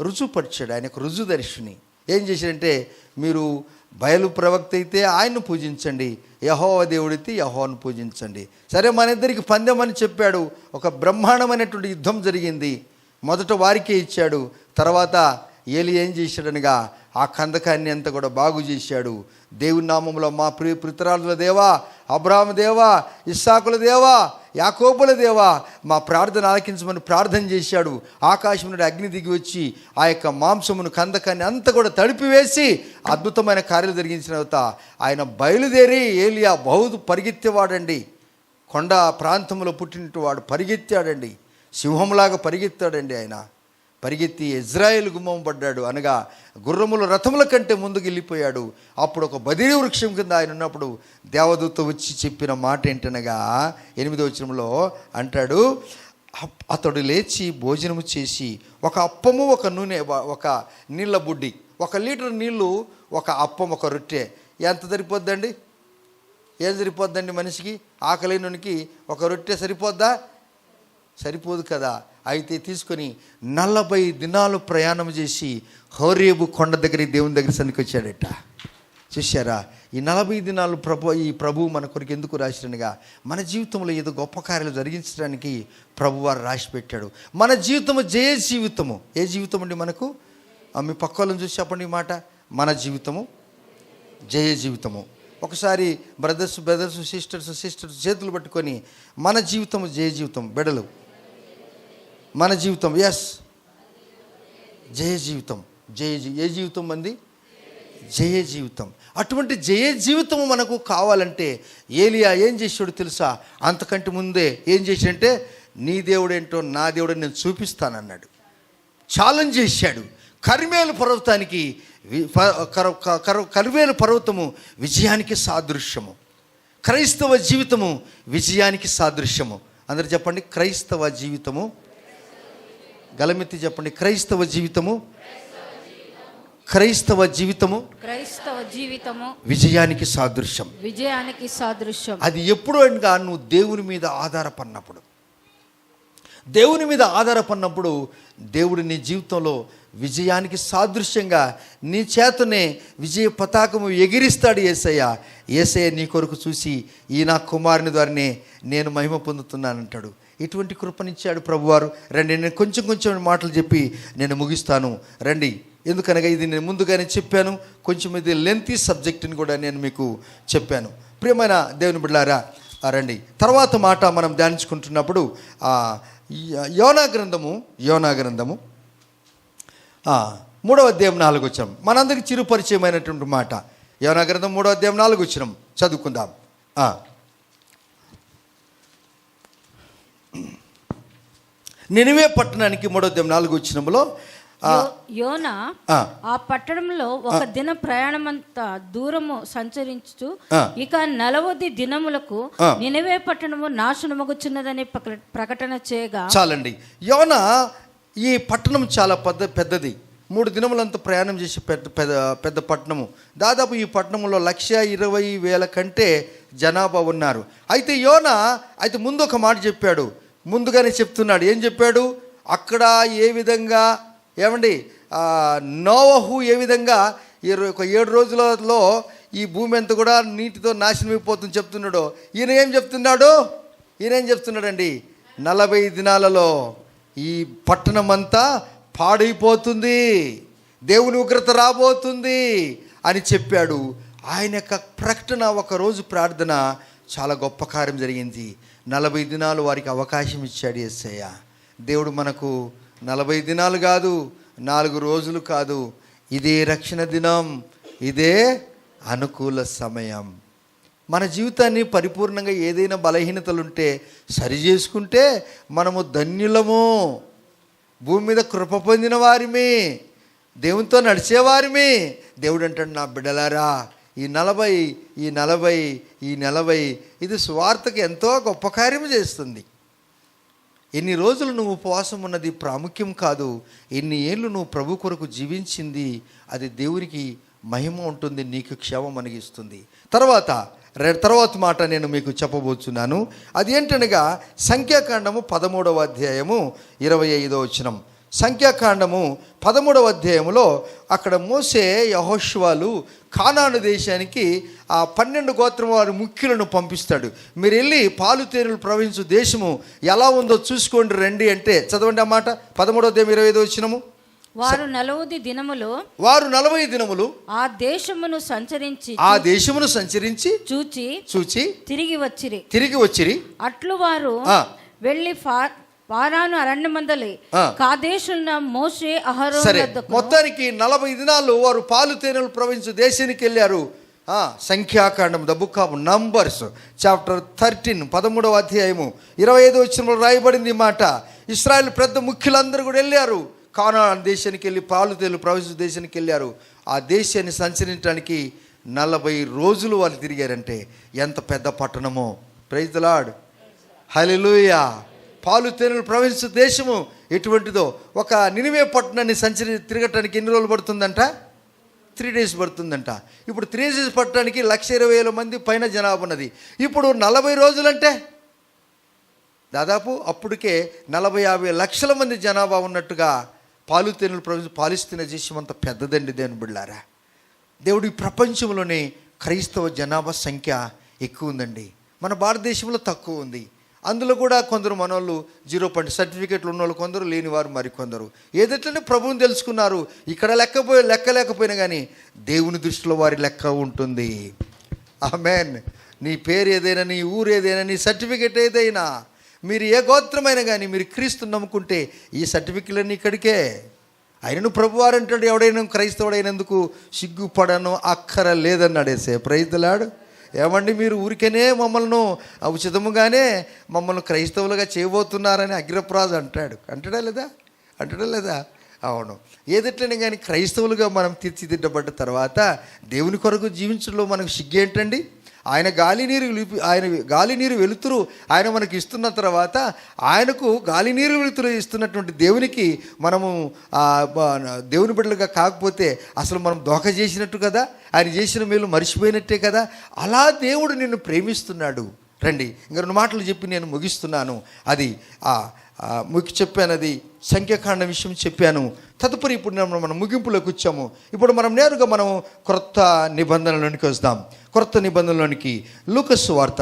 రుజుపరిచాడు. ఆయనకు రుజుదర్శిని. ఏం చేశాడంటే, మీరు బయలు ప్రవక్త అయితే ఆయన్ను పూజించండి, యెహోవా దేవుడైతే యెహోవాను పూజించండి. సరే, మన ఇద్దరికి పందెం అని చెప్పాడు. ఒక బ్రహ్మాండమైనటువంటి యుద్ధం జరిగింది. మొదట వారికే ఇచ్చాడు. తర్వాత ఏలి ఏం చేశాడనగా ఆ కందకాన్ని అంతా కూడా బాగు చేశాడు. దేవుని నామంలో మా పితరాలుల దేవా, అబ్రాహాము దేవా, ఇస్సాకుల దేవా, యాకోబుల దేవా, మా ప్రార్థన ఆలకించమని ప్రార్థన చేశాడు. ఆకాశం నుండి అగ్ని దిగి వచ్చి ఆ యొక్క మాంసమును కందకాన్ని అంతా కూడా తడిపివేసి అద్భుతమైన కార్యాలు జరిగించిన తర్వాత ఆయన బయలుదేరి, ఏలియా పరిగెత్తేవాడండి. కొండ ప్రాంతంలో పుట్టినట్టు వాడు పరిగెత్తాడండి, సింహంలాగా పరిగెత్తాడండి. ఆయన పరిగెత్తి ఇజ్రాయేల్ గుమ్మం పడ్డాడు, అనగా గుర్రముల రథముల కంటే ముందుకు వెళ్ళిపోయాడు. అప్పుడు ఒక బదిరీ వృక్షం కింద ఆయన ఉన్నప్పుడు దేవదూత వచ్చి చెప్పిన మాట ఏంటనగా 8వ వచనంలో అంటాడు, అతడు లేచి భోజనము చేసి ఒక అప్పము, ఒక నూనె, ఒక నీళ్ళ బుడ్డి, 1 లీటర్ నీళ్ళు, ఒక అప్పం, ఒక రొట్టె. ఎంత సరిపోద్దండి? ఏం సరిపోద్దండి మనిషికి? ఆకలినోనికి ఒక రొట్టె సరిపోద్దా? సరిపోదు కదా. అయితే తీసుకొని 40 దినాలు ప్రయాణం చేసి హోరేబు కొండ దగ్గర దేవుని దగ్గర సన్నిధికి వచ్చాడట. చూశారా? ఈ 40 దినాలు ప్రభు మన కొరకు ఎందుకు రాసినగా, మన జీవితంలో ఏదో గొప్ప కార్యాలు జరిగించడానికి ప్రభువారు రాసి పెట్టాడు. మన జీవితము జయ జీవితము. ఏ జీవితం అండి మనకు? మీ పక్క వాళ్ళని చూసి చెప్పండి ఈ మాట. మన జీవితము జయ జీవితము. ఒకసారి బ్రదర్స్ సిస్టర్స్ చేతులు పట్టుకొని మన జీవితము జయ జీవితం. బిడ్డలు, మన జీవితం జయ జీవితం. ఏ జీవితం మంది? జయ జీవితం. అటువంటి జయ జీవితం మనకు కావాలంటే ఏలియా ఏం చేశాడు తెలుసా? అంతకంటే ముందే ఏం చేశాడంటే, నీ దేవుడేంటో నా దేవుడని నేను చూపిస్తానన్నాడు. ఛాలెంజ్ చేశాడు. కర్మేలు పర్వతానికి, కర్మేలు పర్వతము విజయానికి సాదృశ్యము. క్రైస్తవ జీవితము విజయానికి సాదృశ్యము. అందరు చెప్పండి, క్రైస్తవ జీవితము. గలమెత్తి చెప్పండి, క్రైస్తవ జీవితము విజయానికి సాదృశ్యం. అది ఎప్పుడు అనగా నువ్వు దేవుని మీద ఆధారపడినప్పుడు దేవుడు నీ జీవితంలో విజయానికి సాదృశ్యంగా నీ చేతనే విజయ పతాకము ఎగిరిస్తాడు యేసయ్య నీ కొరకు చూసి, ఈ నా కుమారుని ద్వారానే నేను మహిమ పొందుతున్నానంటాడు. ఎటువంటి కృపనిచ్చాడు ప్రభువారు. రండి, నేను కొంచెం మాటలు చెప్పి నేను ముగిస్తాను. రండి, ఎందుకనగా ఇది నేను ముందుగానే చెప్పాను, కొంచెం ఇది లెంతీ సబ్జెక్టుని కూడా నేను మీకు చెప్పాను. ప్రియమైన దేవుని బిడ్డలారా, రండి. తర్వాత మాట మనం ధ్యానించుకుంటున్నప్పుడు యోనా గ్రంథము 3వ అధ్యాయం 4వ వచనం మనందరికి చిరుపరిచయమైనటువంటి మాట. యోనా గ్రంథం 3వ అధ్యాయం 4వ వచనం చదువుకుందాం. నినివే పట్టణానికి 3వ అధ్యాయం 4వ వచనంలో యోనా ఆ పట్టణంలో ఒక దిన ప్రయాణమంతా దూరము సంచరించు ఇక 40 దినములకు నినివే పట్టణము నాశనమగుచున్నదని ప్రకటన చేయగా. చాలండి. యోనా ఈ పట్టణం చాలా పెద్దది. 3 దినములంతా ప్రయాణం చేసి పెద్ద పట్టణము. దాదాపు ఈ పట్టణంలో 120,000 కంటే జనాభా ఉన్నారు. అయితే యోనా ముందు ఒక మాట చెప్పాడు, ముందుగానే చెప్తున్నాడు. ఏం చెప్పాడు? అక్కడ ఏ విధంగా నోవహు ఏ విధంగా 7 రోజులలో ఈ భూమి అంతా కూడా నీటితో నాశనం అయిపోతుంది చెప్తున్నాడు. ఈయన ఏం చెప్తున్నాడండి? 40 దినాలలో ఈ పట్టణం అంతా పాడైపోతుంది, దేవుని ఉగ్రత రాబోతుంది అని చెప్పాడు. ఆయన యొక్క ప్రకటన, ఒకరోజు ప్రార్థన చాలా గొప్ప కార్యం జరిగింది. 40 దినాలు వారికి అవకాశం ఇచ్చాడు యేసయ్య. దేవుడు మనకు 40 దినాలు కాదు, 4 రోజులు కాదు, ఇదే రక్షణ దినం, ఇదే అనుకూల సమయం. మన జీవితాన్ని పరిపూర్ణంగా ఏదైనా బలహీనతలుంటే సరి చేసుకుంటే మనము ధన్యులము, భూమి మీద కృప పొందిన వారిమే, దేవునితో నడిచేవారిమే. దేవుడు అంటాడు, నా బిడ్డలారా, ఈ 40 ఇది స్వార్థకు ఎంతో గొప్ప కార్యం చేస్తుంది. ఎన్ని రోజులు నువ్వు ఉపవాసం ఉన్నది ప్రాముఖ్యం కాదు, ఎన్ని ఏళ్ళు నువ్వు ప్రభు కొరకు జీవించింది అది దేవునికి మహిమ ఉంటుంది, నీకు క్షేమం అనిగిస్తుంది. తర్వాత మాట నేను మీకు చెప్పబోతున్నాను. అది ఏంటనగా సంఖ్యాకాండము 13వ అధ్యాయము 25వ వచనం. సంఖ్యాకాండము 13వ అధ్యాయంలో అక్కడ మోసే యెహోషువలు కానాను దేశానికి ఆ 12 గోత్రం వారి ముఖ్యులను పంపిస్తాడు. మీరు వెళ్ళి పాలు తేనెలు ప్రవహించు దేశము ఎలా ఉందో చూసుకోండి రండి అంటే, చదవండి ఆ మాట. 13వ అధ్యాయం 25వ వచనము. వారు 40 దినములు ఆ దేశమును సంచరించి చూచి తిరిగి వచ్చిరి. అట్లు వారు వెళ్ళి పారాను అరణ్యమందలి కాదేశున్న మోషే అహరోను వద్దకు. మొత్తానికి 40 దినాలు వారు పాలు తేనెలు ప్రవహించు దేశానికి వెళ్ళారు. సంఖ్యాకాండం, the book of numbers, chapter 13 13వ అధ్యాయము 25వ వచనంలో రాయబడింది మాట. ఇశ్రాయేల్ పెద్ద ముఖ్యులందరూ కూడా వెళ్ళారు, కానాను దేశానికి వెళ్ళి పాలు తేనెలు ప్రవహించు దేశానికి వెళ్ళారు. ఆ దేశాన్ని సంచరించడానికి 40 రోజులు వాళ్ళు తిరిగారంటే ఎంత పెద్ద పట్టణమో. ప్రైజ్ ది లార్డ్, హల్లెలూయా. పాలు తేనెలు ప్రవహించు దేశము ఎటువంటిదో. ఒక నినివే పట్టణాన్ని తిరగటానికి ఎన్ని రోజులు పడుతుందంట? 3 days పడుతుందంట. ఇప్పుడు 3 days పట్టడానికి 120,000 మంది పైన జనాభా ఉన్నది. ఇప్పుడు 40 రోజులంటే దాదాపు అప్పటికే 40-50 లక్షల మంది జనాభా ఉన్నట్టుగా పాలు తేనెలు పాలిస్తున్న దేశం అంత పెద్దదండి దేవుని బిడ్డలారా. దేవుడి ప్రపంచంలోనే క్రైస్తవ జనాభా సంఖ్య ఎక్కువ ఉందండి. మన భారతదేశంలో తక్కువ ఉంది. అందులో కూడా కొందరు మనోళ్ళు 0 సర్టిఫికెట్లు ఉన్నోళ్ళు కొందరు, లేనివారు మరికొందరు. ఏదైతే ప్రభువుని తెలుసుకున్నారు. ఇక్కడ లెక్క లేకపోయినా కానీ దేవుని దృష్టిలో వారి లెక్క ఉంటుంది. ఆమేన్. నీ పేరు ఏదైనా, నీ ఊరు ఏదైనా, నీ సర్టిఫికెట్ ఏదైనా, మీరు ఏ గోత్రమైనా కానీ మీరు క్రీస్తుని నమ్ముకుంటే ఈ సర్టిఫికెట్లన్నీ ఇక్కడికే. ఆయనను ప్రభువారు అంటాడు, ఎవడైనా క్రైస్తవుడైనందుకు సిగ్గుపడను అక్కర లేదన్నాడు యేసే. Praise the lord. ఏమండి, మీరు ఊరికనే మమ్మల్ని ఉచితముగానే మమ్మల్ని క్రైస్తవులుగా చేయబోతున్నారని అగ్రప్రాజు అంటాడా లేదా? అవును. ఏదట్లనే కానీ క్రైస్తవులుగా మనం తీర్చిదిద్దబడ్డ తర్వాత దేవుని కొరకు జీవించడంలో మనకు సిగ్గేంటండి? ఆయన గాలి నీరు వెలుతురు ఆయన మనకి ఇస్తున్న తర్వాత, ఆయనకు గాలి నీరు వెలుతురు ఇస్తున్నటువంటి దేవునికి మనము దేవుని బిడ్డలుగా కాకపోతే అసలు మనం దోఖ చేసినట్టు కదా, ఆయన చేసిన మేలు మర్చిపోయినట్టే కదా. అలా దేవుడు నిన్ను ప్రేమిస్తున్నాడు. రండి, ఇంకా 2 మాటలు చెప్పి నేను ముగిస్తున్నాను. అది మీకు చెప్పాను, అది సంఖ్యాకాండ విషయం చెప్పాను. తదుపరి ఇప్పుడు మనం ముగింపులోకి వచ్చాము. ఇప్పుడు మనం నేరుగా క్రొత్త నిబంధనలోనికి వస్తాం. క్రొత్త నిబంధనలోనికి లూకా సువార్త,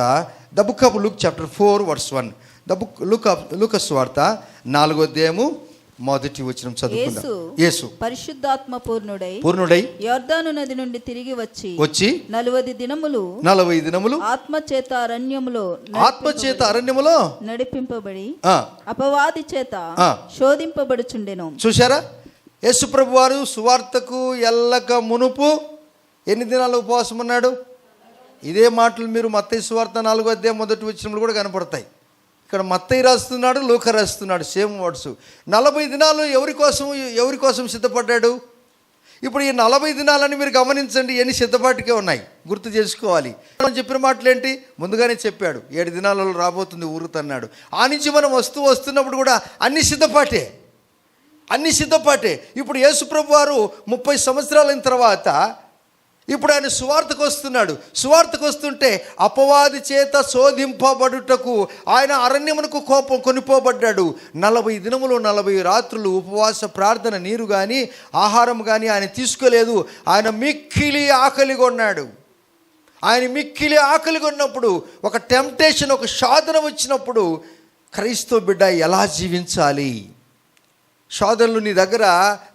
the book of Luke chapter 4 verse 1. లూకా సువార్త 4వ అధ్యాయము 1వ వచనం చదువుకుందాం. యేసు పరిశుద్ధాత్మ పూర్ణుడై యొర్దాను నది నుండి తిరిగి వచ్చి 40 దినములు ఆత్మచేత అరణ్యములో నడిపింపబడి అపవాది చేత శోధింపబడుచుండెను. చూశారా, యేసు ప్రభు వారు సువార్తకు ఎల్లక మునుపు ఎన్ని దినాలు ఉపవాసం ఉన్నాడు? ఇదే మాటలు మీరు మత్తయి సువార్త 4వ అధ్యాయం 1వ వచనంలో కూడా కనపడతాయి. ఇక్కడ మత్తయి రాస్తున్నాడు, లూకా రాస్తున్నాడు, సేమ్ వర్డ్స్. 40 దినాలు ఎవరి కోసం సిద్ధపడ్డాడు? ఇప్పుడు ఈ 40 దినాలని మీరు గమనించండి, ఎన్ని సిద్ధపాటుకే ఉన్నాయి, గుర్తు చేసుకోవాలి. మనం చెప్పిన మాటలు ఏంటి? ముందుగానే చెప్పాడు 7 దినాలలో రాబోతుంది ఊరుతన్నాడు. ఆ నుంచి మనం వస్తున్నప్పుడు కూడా అన్ని సిద్ధపాటే. ఇప్పుడు యేసు ప్రభు వారు 30 సంవత్సరాలైన తర్వాత ఇప్పుడు ఆయన సువార్తకు వస్తుంటే అపవాది చేత శోధింపబడుటకు ఆయన అరణ్యమునకు కొనిపోబడ్డాడు. 40 దినములు 40 రాత్రులు ఉపవాస ప్రార్థన, నీరు కానీ ఆహారం కానీ ఆయన తీసుకోలేదు. ఆయన మిక్కిలి ఆకలిగా ఉన్నాడు. ఆయన మిక్కిలి ఆకలిగా ఉన్నప్పుడు ఒక టెంప్టేషన్, ఒక శోధన వచ్చినప్పుడు క్రైస్తవ బిడ్డ ఎలా జీవించాలి? సోదరులు, నీ దగ్గర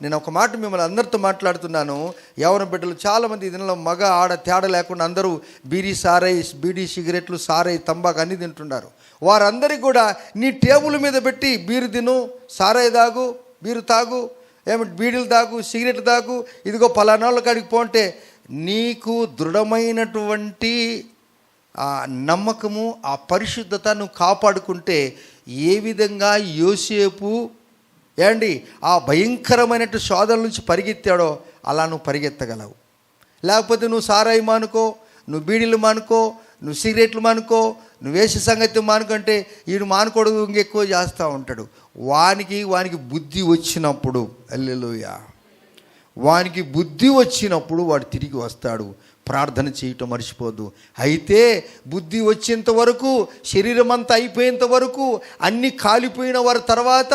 నేను ఒక మాట మిమ్మల్ని అందరితో మాట్లాడుతున్నాను. యవ్వన బిడ్డలు చాలామంది ఈ దినంలో మగ ఆడ తేడా లేకుండా అందరూ బీడీ సిగరెట్లు, సారాయి, తంబాకు అన్నీ తింటున్నారు. వారందరికీ కూడా నీ టేబుల్ మీద పెట్టి బీరు తిను, సారాయి తాగు, బీరు తాగు, బీడీలు తాగు, సిగరెట్లు తాగు, ఇదిగో పలానాళ్ళ కాడికి పోంటే నీకు దృఢమైనటువంటి ఆ నమ్మకము, ఆ పరిశుద్ధత నువ్వు కాపాడుకుంటే ఏ విధంగా యోసేపు ఆ భయంకరమైనట్టు శోధన నుంచి పరిగెత్తాడో అలా నువ్వు పరిగెత్తగలవు. లేకపోతే నువ్వు సారాయి మానుకో, నువ్వు బీడీలు మానుకో, నువ్వు సిగరెట్లు మానుకో, నువ్వు వేసే సంగతి మానుకంటే ఈయన మానుకోడు, ఇంకెక్కువ చేస్తూ ఉంటాడు. వానికి బుద్ధి వచ్చినప్పుడు, హల్లెలూయా, వానికి బుద్ధి వచ్చినప్పుడు వాడు తిరిగి వస్తాడు. ప్రార్థన చేయటం మర్చిపోద్దు. అయితే బుద్ధి వచ్చేంత వరకు, శరీరం అంతా అయిపోయేంత వరకు, అన్నీ కాలిపోయిన వారి తర్వాత,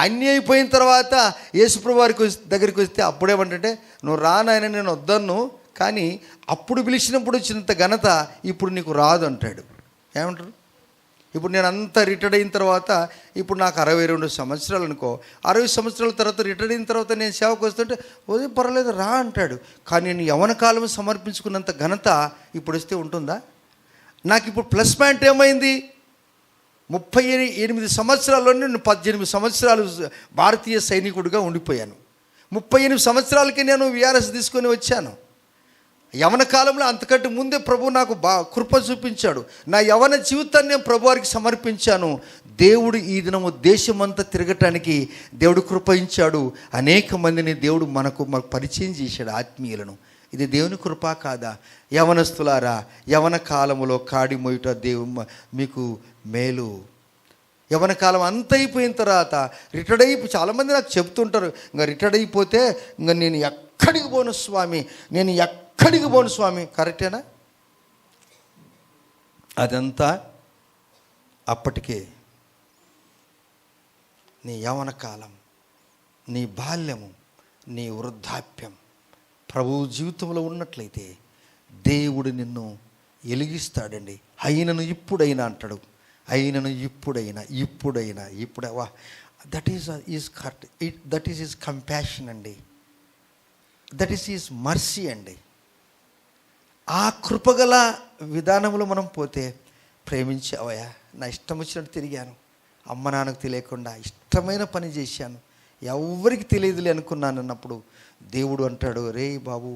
అన్నీ అయిపోయిన తర్వాత యేసుప్రభు వారికి దగ్గరికి వస్తే అప్పుడేమంటే, నువ్వు రానాయన, నేను వద్దన్ను, కానీ అప్పుడు పిలిచినప్పుడు వచ్చినంత ఘనత ఇప్పుడు నీకు రాదు అంటాడు. ఏమంటారు? ఇప్పుడు నేను అంతా రిటైర్డ్ అయిన తర్వాత, ఇప్పుడు నాకు 62 సంవత్సరాలు అనుకో, 60 సంవత్సరాల తర్వాత రిటైర్డ్ అయిన తర్వాత నేను సేవకు వస్తుంటే ఓదే పర్వాలేదు రా అంటాడు. కానీ నేను యవ్వన కాలం సమర్పించుకున్నంత ఘనత ఇప్పుడు వస్తే ఉంటుందా? నాకు ఇప్పుడు ప్లస్ పాయింట్ ఏమైంది? 38 సంవత్సరాల్లో నేను 18 సంవత్సరాలు భారతీయ సైనికుడిగా ఉండిపోయాను. 38 సంవత్సరాలకి నేను విఆర్ఎస్ తీసుకొని వచ్చాను. యవన కాలంలో అంతకంటే ముందే ప్రభు నాకు కృప చూపించాడు. నా యవన జీవితాన్ని నేను ప్రభు వారికి సమర్పించాను. దేవుడు ఈ దినము దేశమంతా తిరగటానికి దేవుడు కృపయించాడు. అనేక మందిని దేవుడు మనకు పరిచయం చేశాడు, ఆత్మీయులను. ఇది దేవుని కృప కాదా? యవనస్తులారా, యవన కాలములో కాడి మోయుట మీకు మేలు. యవన కాలం అంత అయిపోయిన తర్వాత రిటైర్డ్ చాలామంది నాకు చెప్తుంటారు, ఇంకా రిటైర్డ్ అయిపోతే ఇంకా నేను ఎక్కడికి పోను స్వామి, ఎక్కడికి పోను స్వామి. కరెక్టేనా? అదంతా అప్పటికే నీ యవ్వన కాలం, నీ బాల్యము, నీ వృద్ధాప్యం ప్రభువు జీవితంలో ఉన్నట్లయితే దేవుడు నిన్ను ఎలిగిస్తాడండి. అయినను ఇప్పుడైనా అంటాడు, అయినను ఇప్పుడైనా వా that is correct. That is his compassion అండి, దట్ ఈస్ హిస్ మర్సీ అండి. ఆ కృపగల విధానంలో మనం పోతే, ప్రేమించావయ్యా, నా ఇష్టం వచ్చినట్టు తిరిగాను, అమ్మ నాన్నకు తెలియకుండా ఇష్టమైన పని చేశాను, ఎవరికి తెలియదులే అనుకున్నాను అన్నప్పుడు దేవుడు అంటాడు, రే బాబు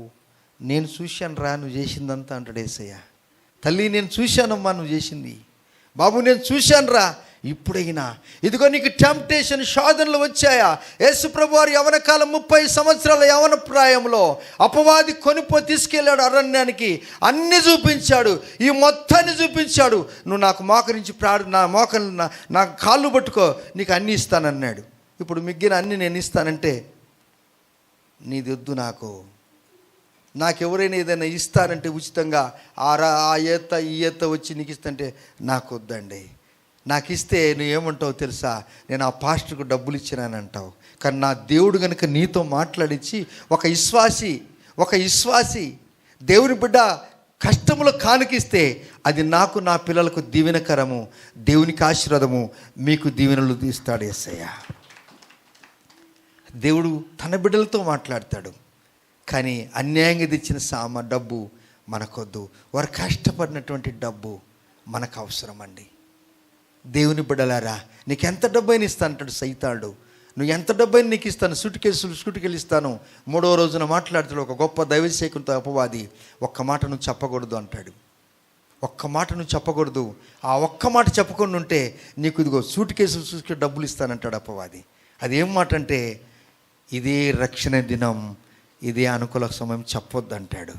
నేను చూశాను రా నువ్వు చేసిందంతా అంటాడు యేసయ్య. తల్లి నేను చూశానమ్మా నువ్వు చేసింది, బాబు నేను చూశాను రా, ఇప్పుడైనా ఇదిగో నీకు టెంప్టేషన్, శోధనలు వచ్చాయా? యేసు ప్రభు వారు యవన కాలం 30 సంవత్సరాల యవన ప్రాయంలో అపవాది తీసుకెళ్ళాడు అరణ్యానికి, అన్నీ చూపించాడు, ఈ మొత్తాన్ని చూపించాడు. నువ్వు నాకు మోకరించి నా కాళ్ళు పట్టుకో, నీకు అన్నీ ఇస్తానన్నాడు. ఇప్పుడు మిగిలిన అన్నీ నేను ఇస్తానంటే నీది వద్దు, నాకెవరైనా ఏదైనా ఇస్తానంటే ఉచితంగా ఆ ఈత వచ్చి నీకు ఇస్తుంటే నాకు వద్దండి. నాకు ఇస్తే నువ్వేమంటావు తెలుసా? నేను ఆ పాస్టర్కు డబ్బులు ఇచ్చినానంటావు. కానీ నా దేవుడు కనుక నీతో మాట్లాడించి ఒక విశ్వాసి దేవుని బిడ్డ కష్టములో కానుకిస్తే అది నాకు, నా పిల్లలకు దీవెనకరము, దేవునికి ఆశీర్వాదము, మీకు దీవెనలు తీస్తాడు యేసయ్య. దేవుడు తన బిడ్డలతో మాట్లాడతాడు. కానీ అన్యాయంగా తెచ్చిన డబ్బు మనకొద్దు. వారు కష్టపడినటువంటి డబ్బు మనకు అవసరం అండి. దేవుని బిడ్డలారా, నీకు ఎంత డబ్బు అయినా ఇస్తా అంటాడు సైతాడు. నువ్వు ఎంత డబ్బు అయినా నీకు ఇస్తాను, సూటికెళ్ళి ఇస్తాను. 3వ రోజున మాట్లాడుతాడు ఒక గొప్ప దైవసేవకునితో అపవాది. ఒక్క మాట నువ్వు చెప్పకూడదు అంటాడు. ఒక్క మాట నువ్వు చెప్పకూడదు. ఆ ఒక్క మాట చెప్పకుండా ఉంటే నీకు ఇదిగో సూటికేసు డబ్బులు ఇస్తానంటాడు అపవాది. అదేం మాట అంటే, ఇదే రక్షణ దినం, ఇదే అనుకూల సమయం, చెప్పొద్దు అంటాడు.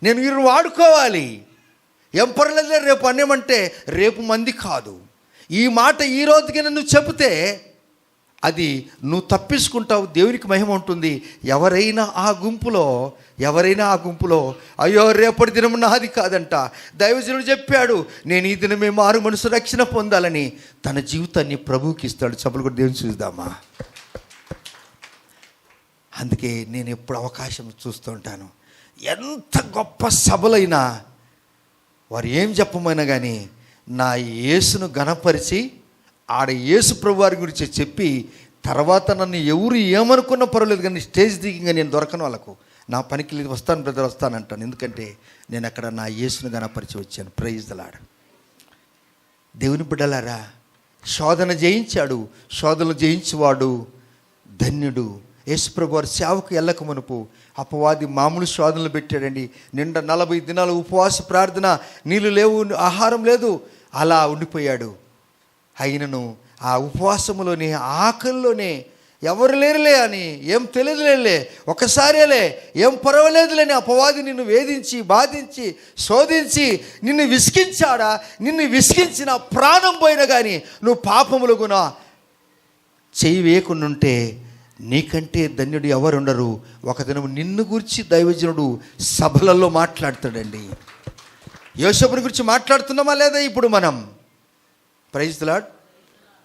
నేను వీరు వాడుకోవాలి, ఏం పర్లేదులే, రేపు అనేమంటే రేపు మంది కాదు. ఈ మాట ఈ రోజుకి నువ్వు చెబితే అది నువ్వు తప్పించుకుంటావు, దేవునికి మహిమ ఉంటుంది. ఎవరైనా ఆ గుంపులో అయ్యో రేపటి దినం నాది కాదంట, దైవజనుడు చెప్పాడు నేను ఈ దినమే మారు మనసు రక్షణ పొందాలని, తన జీవితాన్ని ప్రభువుకి ఇస్తాడు. చప్పలు కూడా దేవుని చూద్దామా. అందుకే నేను ఎప్పుడు అవకాశం చూస్తూ ఉంటాను. ఎంత గొప్ప సభలైనా వారు ఏం చెప్పమైనా కానీ నా యేసును గణపరిచి ఆడ యేసు ప్రభు వారి గురించి చెప్పి తర్వాత నన్ను ఎవరు ఏమనుకున్నా పర్వాలేదు కానీ స్టేజ్ దిగిగా నేను దొరకను. వాళ్ళకు నా పనికి వస్తాను బ్రదర్ వస్తానంటాను. ఎందుకంటే నేను అక్కడ నా యేసును గణపరిచి వచ్చాను. Praise the lord. దేవుని బిడ్డలారా, శోధన జయించాడు, శోధనలు జయించేవాడు ధన్యుడు. యేసు ప్రభు వారి సేవకు వెళ్ళక మునుపు అపవాది మామూలు శోధనలు పెట్టాడండి. నిండా 40 దినాలు ఉపవాస ప్రార్థన, నీళ్ళు లేవు, ఆహారం లేదు, అలా ఉండిపోయాడు. అయినను ఆ ఉపవాసములోనే, ఆకలిలోనే ఎవరు లేరులే అని, ఏం తెలియదులే, ఒకసారేలే, ఏం పర్వాలేదులేని అపవాది నిన్ను వేధించి, బాధించి, శోధించి నిన్ను విసిగించాడా. నిన్ను విసిగించిన ప్రాణం పోయినా కానీ నువ్వు పాపములు గుణ చేయి వేయకుండా ఉంటే నీకంటే ధన్యుడు ఎవరుండరు. ఒక దినం నిన్ను గురించి దైవజనుడు సభలలో మాట్లాడతాడండి. యోసేపుని గురించి మాట్లాడుతున్నామా లేదా ఇప్పుడు మనం? ప్రైజ్ ది లార్డ్,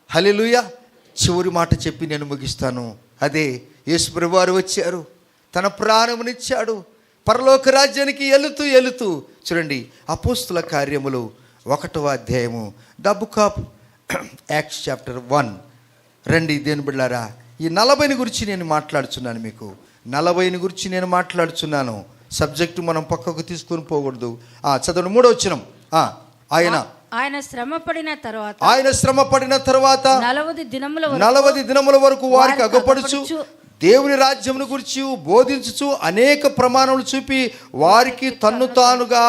హల్లెలూయా. చివరి మాట చెప్పి నేను ముగిస్తాను. అదే యేసు ప్రభువు వారు వచ్చారు, తన ప్రాణమునిచ్చాడు, పరలోక రాజ్యానికి వెళుతూ చూడండి అపోస్తుల కార్యములు 1వ అధ్యాయము, the book of acts chapter 1. రండి దేని బిడ్డలారా, ఈ 40ని గురించి నేను మాట్లాడుచున్నాను. మీకు 40ని గురించి నేను మాట్లాడుచున్నాను. సబ్జెక్టు మనం పక్కకు తీసుకొని పోకూడదు. చదవండి 3వ వచనం. ఆయన శ్రమ పడిన తర్వాత 40 దినముల వరకు వారికి అగపడుచు దేవుని రాజ్యమును గురించి బోధించుచు అనేక ప్రమాణములు చూపి వారికి తన్ను తానుగా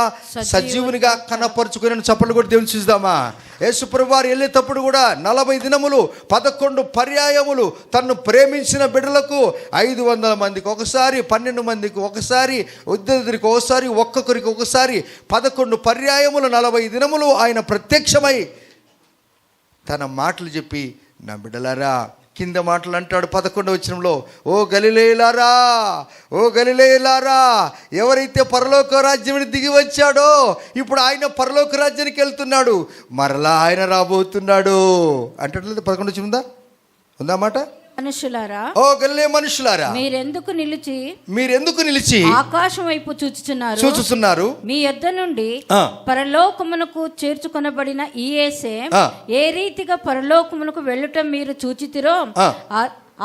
సజీవునిగా కనపరుచుకుని. చప్పట్లు కూడా దేవుని చూద్దామా. యేసు ప్రభువు వారు వెళ్ళేటప్పుడు కూడా 40 దినములు 11 పర్యాయములు తన్ను ప్రేమించిన బిడ్డలకు 500 మందికి ఒకసారి, 12 మందికి ఒకసారి, ఇద్దరికి ఒకసారి, ఒక్కొక్కరికి ఒకసారి 11 పర్యాయములు 40 దినములు ఆయన ప్రత్యక్షమై తన మాటలు చెప్పి, నా బిడ్డలారా, కింద మాటలు అంటాడు 11వ వచనంలో, ఓ గలిలయలారా, ఎవరైతే పరలోక రాజ్యాన్ని దిగి వచ్చాడో ఇప్పుడు ఆయన పరలోక రాజ్యానికి వెళ్తున్నాడు, మరలా ఆయన రాబోతున్నాడు అంటట్లేదు. 11 వచనం ఉందా మాట? మనుషులారా, ఓ గలిలయ మనుషులారా, మీరెందుకు నిలిచి ఆకాశం వైపు చూచుచున్నారు? మీ యొద్ద నుండి పరలోకమునకు చేర్చుకొనబడిన ఈ యేసే ఏ రీతిగా పరలోకమునకు వెళ్ళటం మీరు చూచితిరో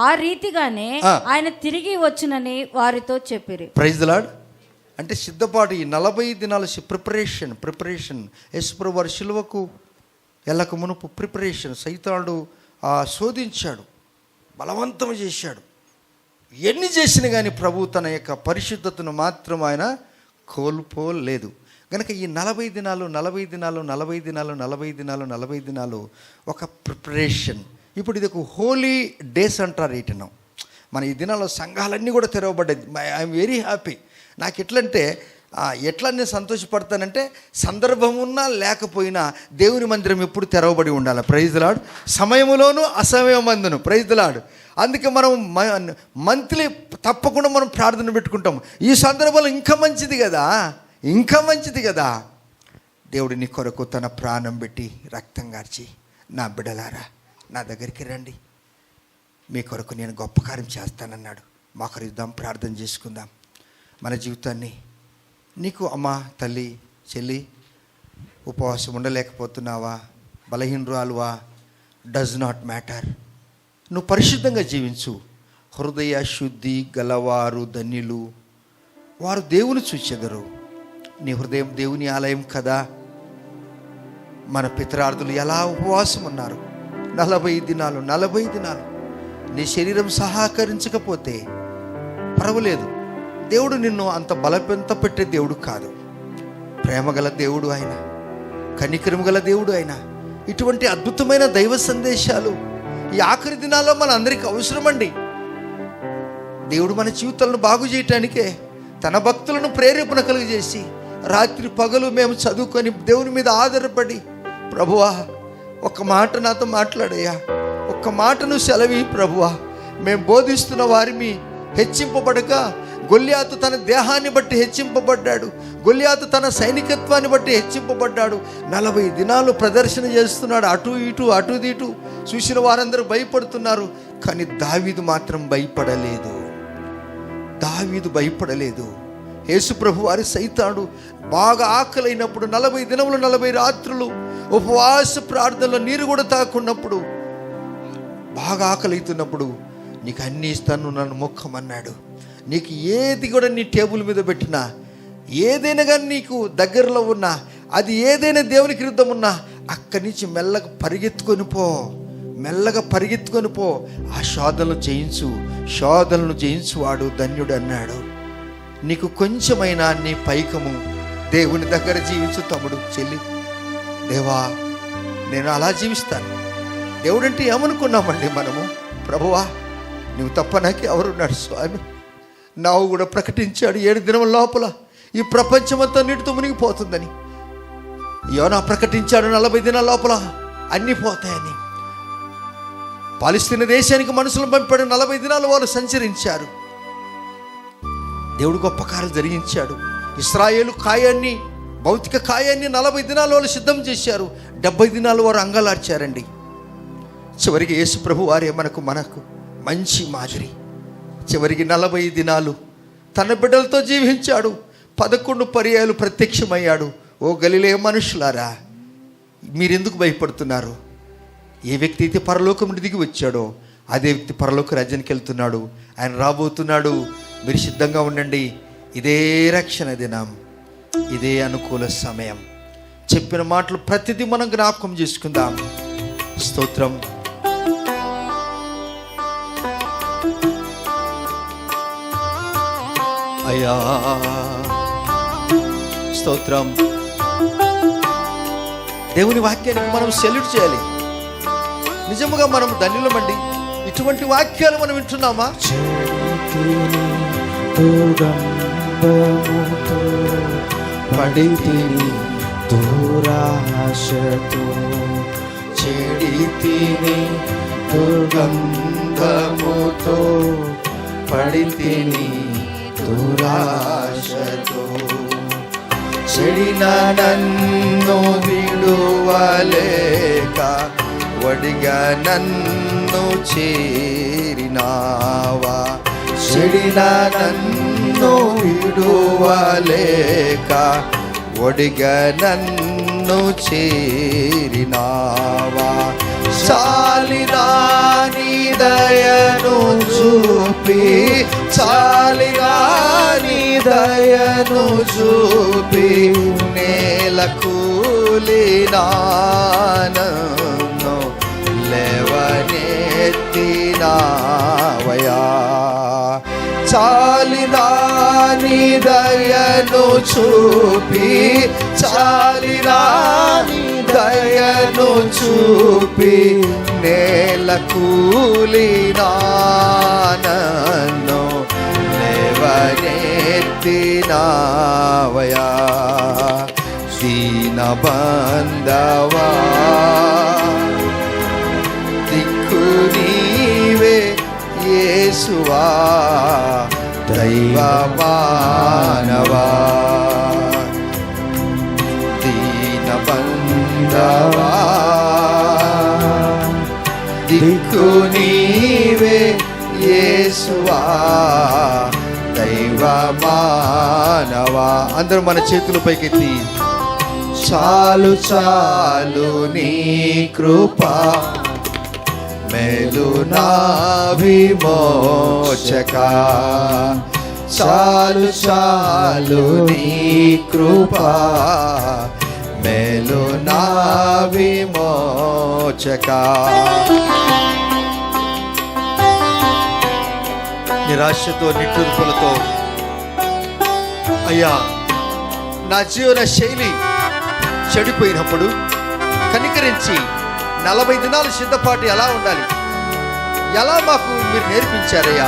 ఆ రీతిగానే ఆయన తిరిగి వచ్చునని వారితో చెప్పిరి. Praise the lord. అంటే సిద్ధపాటు, ఈ 40 దినాల ప్రిపరేషన్ యేసు ప్రభువు వారి శిలువకు వెళ్ళక మునుపు ప్రిపరేషన్. సైతానుడు శోధించాడు, బలవంతం చేశాడు. ఎన్ని చేసినా కానీ ప్రభు తన యొక్క పరిశుద్ధతను మాత్రం ఆయన కోల్పోలేదు. కనుక ఈ 40 దినాలు ఒక ప్రిపరేషన్. ఇప్పుడు ఇది ఒక హోలీ డేస్ అంటారు. వీటిను మన ఈ దినాల్లో సంఘాలన్నీ కూడా తెరవబడ్డాయి. I'm very happy. నాకు ఎట్లంటే ఎట్లా నేను సంతోషపడతానంటే, సందర్భం ఉన్నా లేకపోయినా దేవుని మందిరం ఎప్పుడు తెరవబడి ఉండాలి. Praise the Lord. సమయములోను అసమయమందును. Praise the Lord. అందుకే మనం మంత్లీ తప్పకుండా మనం ప్రార్థన పెట్టుకుంటాం. ఈ సందర్భంలో ఇంకా మంచిది కదా. దేవుడు నీ కొరకు తన ప్రాణం పెట్టి రక్తం గార్చి, నా బిడ్డలారా నా దగ్గరికి రండి, మీ కొరకు నేను గొప్ప కార్యం చేస్తానన్నాడు. మాకొరిద్దాం, ప్రార్థన చేసుకుందాం. మన జీవితాన్ని నీకు అమ్మ, తల్లి, చెల్లి ఉపవాసం ఉండలేకపోతున్నావా, బలహీనరాలువా, డస్ నాట్ మ్యాటర్. నువ్వు పరిశుద్ధంగా జీవించు. హృదయ శుద్ధి గలవారు ధన్యులు, వారు దేవుని చూచెదరు. నీ హృదయం దేవుని ఆలయం కదా. మన పితరార్థులు ఎలా ఉపవాసం ఉన్నారు, 40 దినాలు. నీ శరీరం సహకరించకపోతే పర్వాలేదు, దేవుడు నిన్ను అంత బలపెంత పెట్టే దేవుడు కాదు. ప్రేమగల దేవుడు ఆయన, కనికరం గల దేవుడు ఆయన. ఇటువంటి అద్భుతమైన దైవ సందేశాలు ఈ ఆఖరి దినాల్లో మన అందరికీ అవసరమండి. దేవుడు మన జీవితాలను బాగు చేయటానికే తన భక్తులను ప్రేరేపణ కలుగజేసి రాత్రి పగలు మేము చదువుకొని దేవుని మీద ఆధారపడి, ప్రభువా ఒక్క మాట నాతో మాట్లాడయ్యా, ఒక్క మాటను సెలవి ప్రభువా, మేము బోధిస్తున్న వారిని హెచ్చింపబడక గొల్యాతు తన దేహాన్ని బట్టి హెచ్చింపబడ్డాడు, గొల్యాతు తన సైనికత్వాన్ని బట్టి హెచ్చింపబడ్డాడు. 40 దినాలు ప్రదర్శన చేస్తున్నాడు, అటు ఇటు చూసిన వారందరూ భయపడుతున్నారు. కానీ దావీదు మాత్రం భయపడలేదు. యేసు ప్రభు వారి సైతాడు బాగా ఆకలైనప్పుడు 40 దినములు 40 రాత్రులు ఉపవాస ప్రార్థనలో నీరు కూడా తాకున్నప్పుడు, బాగా ఆకలైతున్నప్పుడు, నీకు అన్నీ ఇస్తాను నన్ను మొక్కమన్నాడు. నీకు ఏది కూడా నీ టేబుల్ మీద పెట్టినా, ఏదైనా కానీ నీకు దగ్గరలో ఉన్నా, అది ఏదైనా దేవునికి విరుద్ధం ఉన్నా, అక్కడి నుంచి మెల్లగా పరిగెత్తుకొని పో. ఆ శోధనలు జయించు వాడు ధన్యుడు అన్నాడు. నీకు కొంచెమైనా నీ పైకము దేవుని దగ్గర జీవించు తమ్ముడు, చెల్లి. దేవా నేను అలా జీవిస్తాను. దేవుడంటే ఏమనుకున్నామండి మనము? ప్రభువా నువ్వు తప్ప నాకు ఎవరున్నాడు స్వామి? నావు కూడా ప్రకటించాడు 7 దినముల లోపల ఈ ప్రపంచమంతా నీటితో మునిగిపోతుందని. యోనా ప్రకటించాడు 40 దినాల లోపల అన్నీ పోతాయని. పాలస్తీనా దేశానికి మనుషులను పంపాడు. 40 దినాలు వారు సంచరించారు. దేవుడు గొప్ప కార్యాలు జరిగించాడు. ఇశ్రాయేలు కాయాన్ని, భౌతిక కాయాన్ని 40 దినాలు వాళ్ళు సిద్ధం చేశారు. 70 దినాలు వారు అంగలార్చారండి. చివరికి యేసు ప్రభు వారే మనకు మంచి మాదిరి. చివరికి 40 దినాలు తన బిడ్డలతో జీవించాడు. 11 పర్యాయాలు ప్రత్యక్షమయ్యాడు. ఓ గలిలయ మనుషులారా, మీరెందుకు భయపడుతున్నారు? ఏ వ్యక్తి అయితే పరలోకం నుండి దిగి వచ్చాడో అదే వ్యక్తి పరలోక రాజ్యానికి వెళ్తున్నాడు. ఆయన రాబోతున్నాడు. మీరు సిద్ధంగా ఉండండి. ఇదే రక్షణ దినం, ఇదే అనుకూల సమయం. చెప్పిన మాటలు ప్రతిదీ మనం జ్ఞాపకం చేసుకుందాం. స్తోత్రం. అయ్యా స్తోత్రం. దేవుని వాక్యానికి మనం సెల్యూట్ చేయాలి. నిజముగా మనం ధన్యులమండి. ఇటువంటి వాక్యాలు మనం వింటున్నామా? పడితిని దురాశతో, చెడితిని దుర్గంధముతో, పడితిని దురాశతో, చెడిన నన్ను విడువలేక వడిగా నన్ను చేరినావా, చెడిన నన్ను విడువలేక వడిగా నన్ను చేరినావా, చాలిరాని దయను చూపి, చాలిరాని దయను చూపి, నేల కూలినాను లేవనెత్తినావయా, చాలిరాని దయను చూపి, చాలిరాని దయను చూపి, నేల కూలినాను లేవనెత్తినావయా, దీన బంధవా దిక్కు నీవే యేసువా, దైవ మానవా, దీన బంధవా దిక్కు నీవే యేసువా, దైవ మానవా. అందరూ మన చేతుల పైకెత్తి చాలు చాలు నీ కృప మేలు నా విమోచక. చాలు చాలు నీ కృప మేలు నా విమోచక. నిరాశతో నిట్టూర్పులతో అయ్యా నా జీవన శైలి చెడిపోయినప్పుడు కనికరించి 40 దినాలు సిద్ధపాటు ఎలా ఉండాలి, ఎలా మాకు మీరు నేర్పించారయ్యా.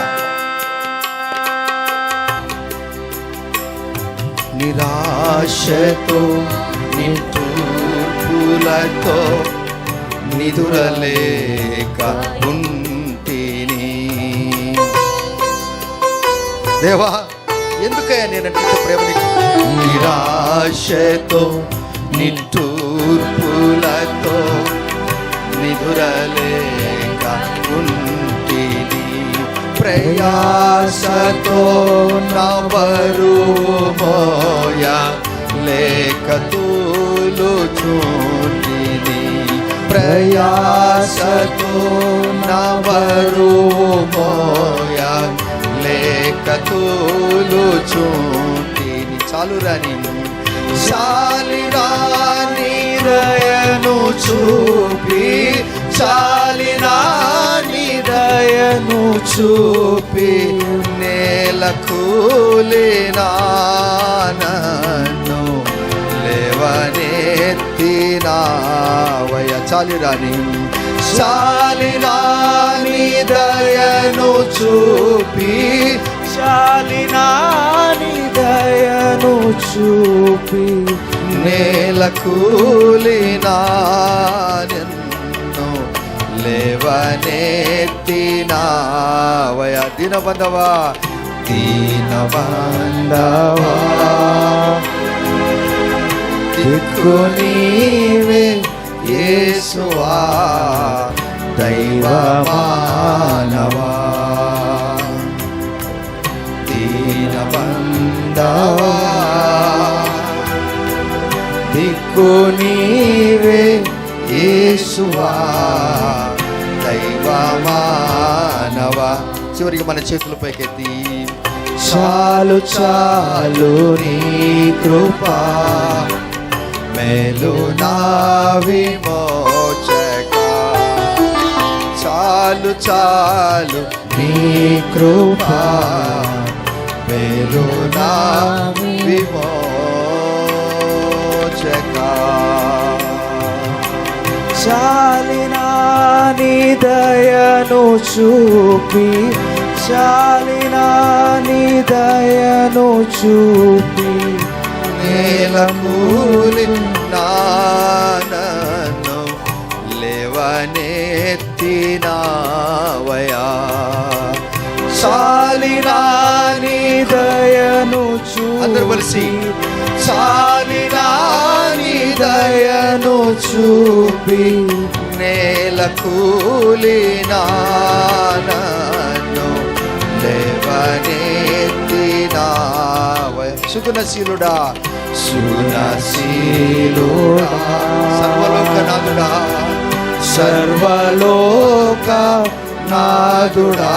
నిరాశతో నిట్టూర్పులతో నిదురలేక ఉంటిని. దేవా ఎందుకయ్యా నేనంటే ప్రేమ నీకు. నిరాశతో నిట్టూర్పులతో నిదురలేక ఉంటిని. ప్రయాసతో నా బరువు మోయ లేక తూలుచుంటిని. ప్రయాసతో నా బరువు మోయ లేక తూలుచుంటిని. చాలు రాని చాలిరాని దయను చూపి, చాలిరాని దయను చూపి నేల కూలినా నన్ను లేవనెత్తినావయ్య. చాలిరాని చాలిరాని దయను చూపి, చాలినాని దయను చూపి నేల కూలినా నిన్ను లేవనెత్తినావయ. దీనబంధవా దీనబంధవా దిక్కు నీవే యేసువా దైవ మానవా. దీనబంధవా దిక్కు నీవే యేసువా దైవ మానవా. చివరికి మన చేతుల పైకెత్తి చాలు చాలు నీ కృప మేలు నా విమోచక. చాలు చాలు నీ కృప మేలు నా విమోచక. చాలినాని దయను చూపి, చాలినాని దయను చూపి నేల కూలినా నన్ను లేవనెత్తినావయా. చాలినాని దయను చూపి, అందరూ కలిసి చాలినాని దయను చూపి నేల కూలినా నన్ను లేవనెత్తినావయ. సుగుణశీలుడా సుగుణశీలుడా సర్వలోకనాథుడా సర్వలోక నాథుడా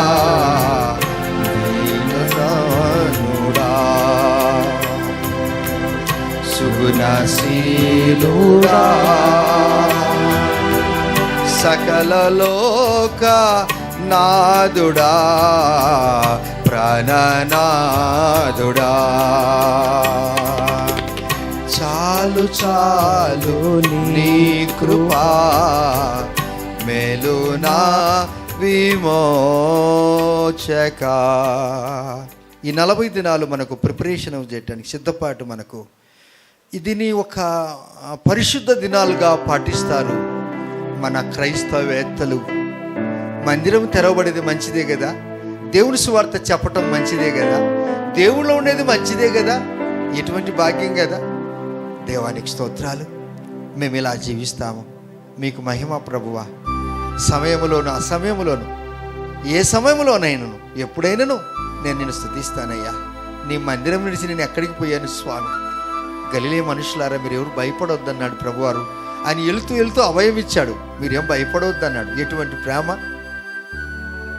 దీననాథుడా సుగుణశీలుడా సకల లోక నాథుడా ప్రాణనాథుడా. చాలు చాలు నీ కృపా మేలు నా విమోచక. ఈ 40 దినాలు మనకు ప్రిపరేషన్ చేయడానికి సిద్ధపాటు మనకు ఇది ఒక పరిశుద్ధ దినాలుగా పాటిస్తారు మన క్రైస్తవేత్తలు. మందిరం తెరవబడేది మంచిదే కదా, దేవుని సువార్త చెప్పటం మంచిదే కదా, దేవుళ్ళు ఉండేది మంచిదే కదా, ఎటువంటి భాగ్యం కదా. దేవానికి స్తోత్రాలు. మేము ఇలా జీవిస్తాము. మీకు మహిమ ప్రభువా. సమయములోను అసమయములోను ఏ సమయంలోనైనాను ఎప్పుడైనాను నేను నిన్ను స్తుతిస్తానయ్యా. నీ మందిరం విడిచి నేను ఎక్కడికి పోయాను స్వామి? గలిలే మనుషులారా, మీరు ఎవరు భయపడొద్దన్నాడు ప్రభువారు. ఆయన వెళుతూ వెళుతూ అభయం ఇచ్చాడు, మీరేం భయపడవద్దన్నాడు. ఎటువంటి ప్రేమ!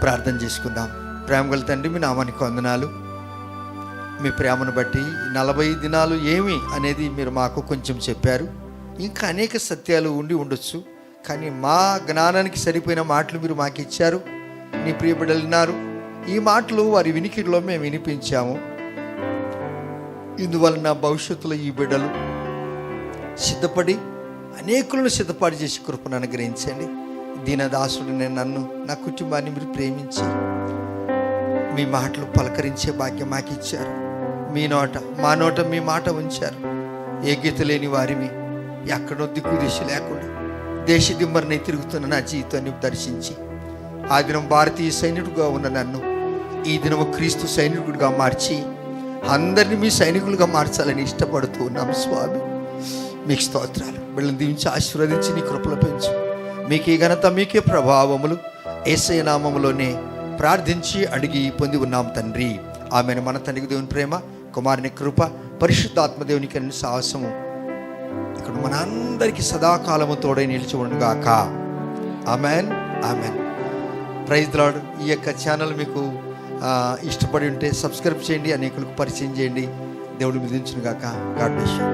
ప్రార్థన చేసుకుందాం. ప్రేమ గల తండ్రి, మీ నామానికి వందనాలు. మీ ప్రేమను బట్టి 40 దినాలు ఏమి అనేది మీరు మాకు కొంచెం చెప్పారు. ఇంకా అనేక సత్యాలు ఉండొచ్చు, కానీ మా జ్ఞానానికి సరిపోయిన మాటలు మీరు మాకు ఇచ్చారు. నీ ప్రియ బిడ్డలు విన్నారు. ఈ మాటలు వారి వినికిడిలో మేము వినిపించాము. ఇందువలన భవిష్యత్తులో ఈ బిడ్డలు సిద్ధపడి అనేకులను సిద్ధపాటు చేసి కృపను అనుగ్రహించండి. దీనదాసుడు నేను నన్ను, నా కుటుంబాన్ని మీరు ప్రేమించి మీ మాటలు పలకరించే భాగ్యం మాకు ఇచ్చారు. మీ నోట మా నోట మీ మాట ఉంచారు. ఏ గీత లేని వారిని, ఎక్కడో దిక్కు దిశ లేకుండా దేశ దిమ్మరిని తిరుగుతున్న నా జీవితాన్ని దర్శించి ఆ దినం భారతీయ సైనికుడిగా ఉన్న నన్ను ఈ దినము క్రీస్తు సైనికుడిగా మార్చి అందరినీ మీ సైనికులుగా మార్చాలని ఇష్టపడుతూ ఉన్నాము స్వామి. మీకు స్తోత్రాలు. వీళ్ళని దీవించి ఆశీర్వదించి నీ కృపలో పెంచు. మీకే ఘనత, మీకే ప్రభావములు యేసయ్య నామములోనే ప్రార్థించి అడిగి పొంది ఉన్నాం తండ్రి. ఆమెను. మన తండ్రికి దేవుని ప్రేమ, కుమారుని కృప, పరిశుద్ధాత్మ దేవునికి అన్ని సాహసము ఇక్కడ మనందరికీ సదాకాలము తోడై నిలిచి ఉండుగాక. Amen, amen. Praise the lord. ఈ యొక్క ఛానల్ మీకు ఇష్టపడి ఉంటే సబ్స్క్రైబ్ చేయండి, అనేకులకు పరిచయం చేయండి. దేవుడు మిదించును గాక. God bless you.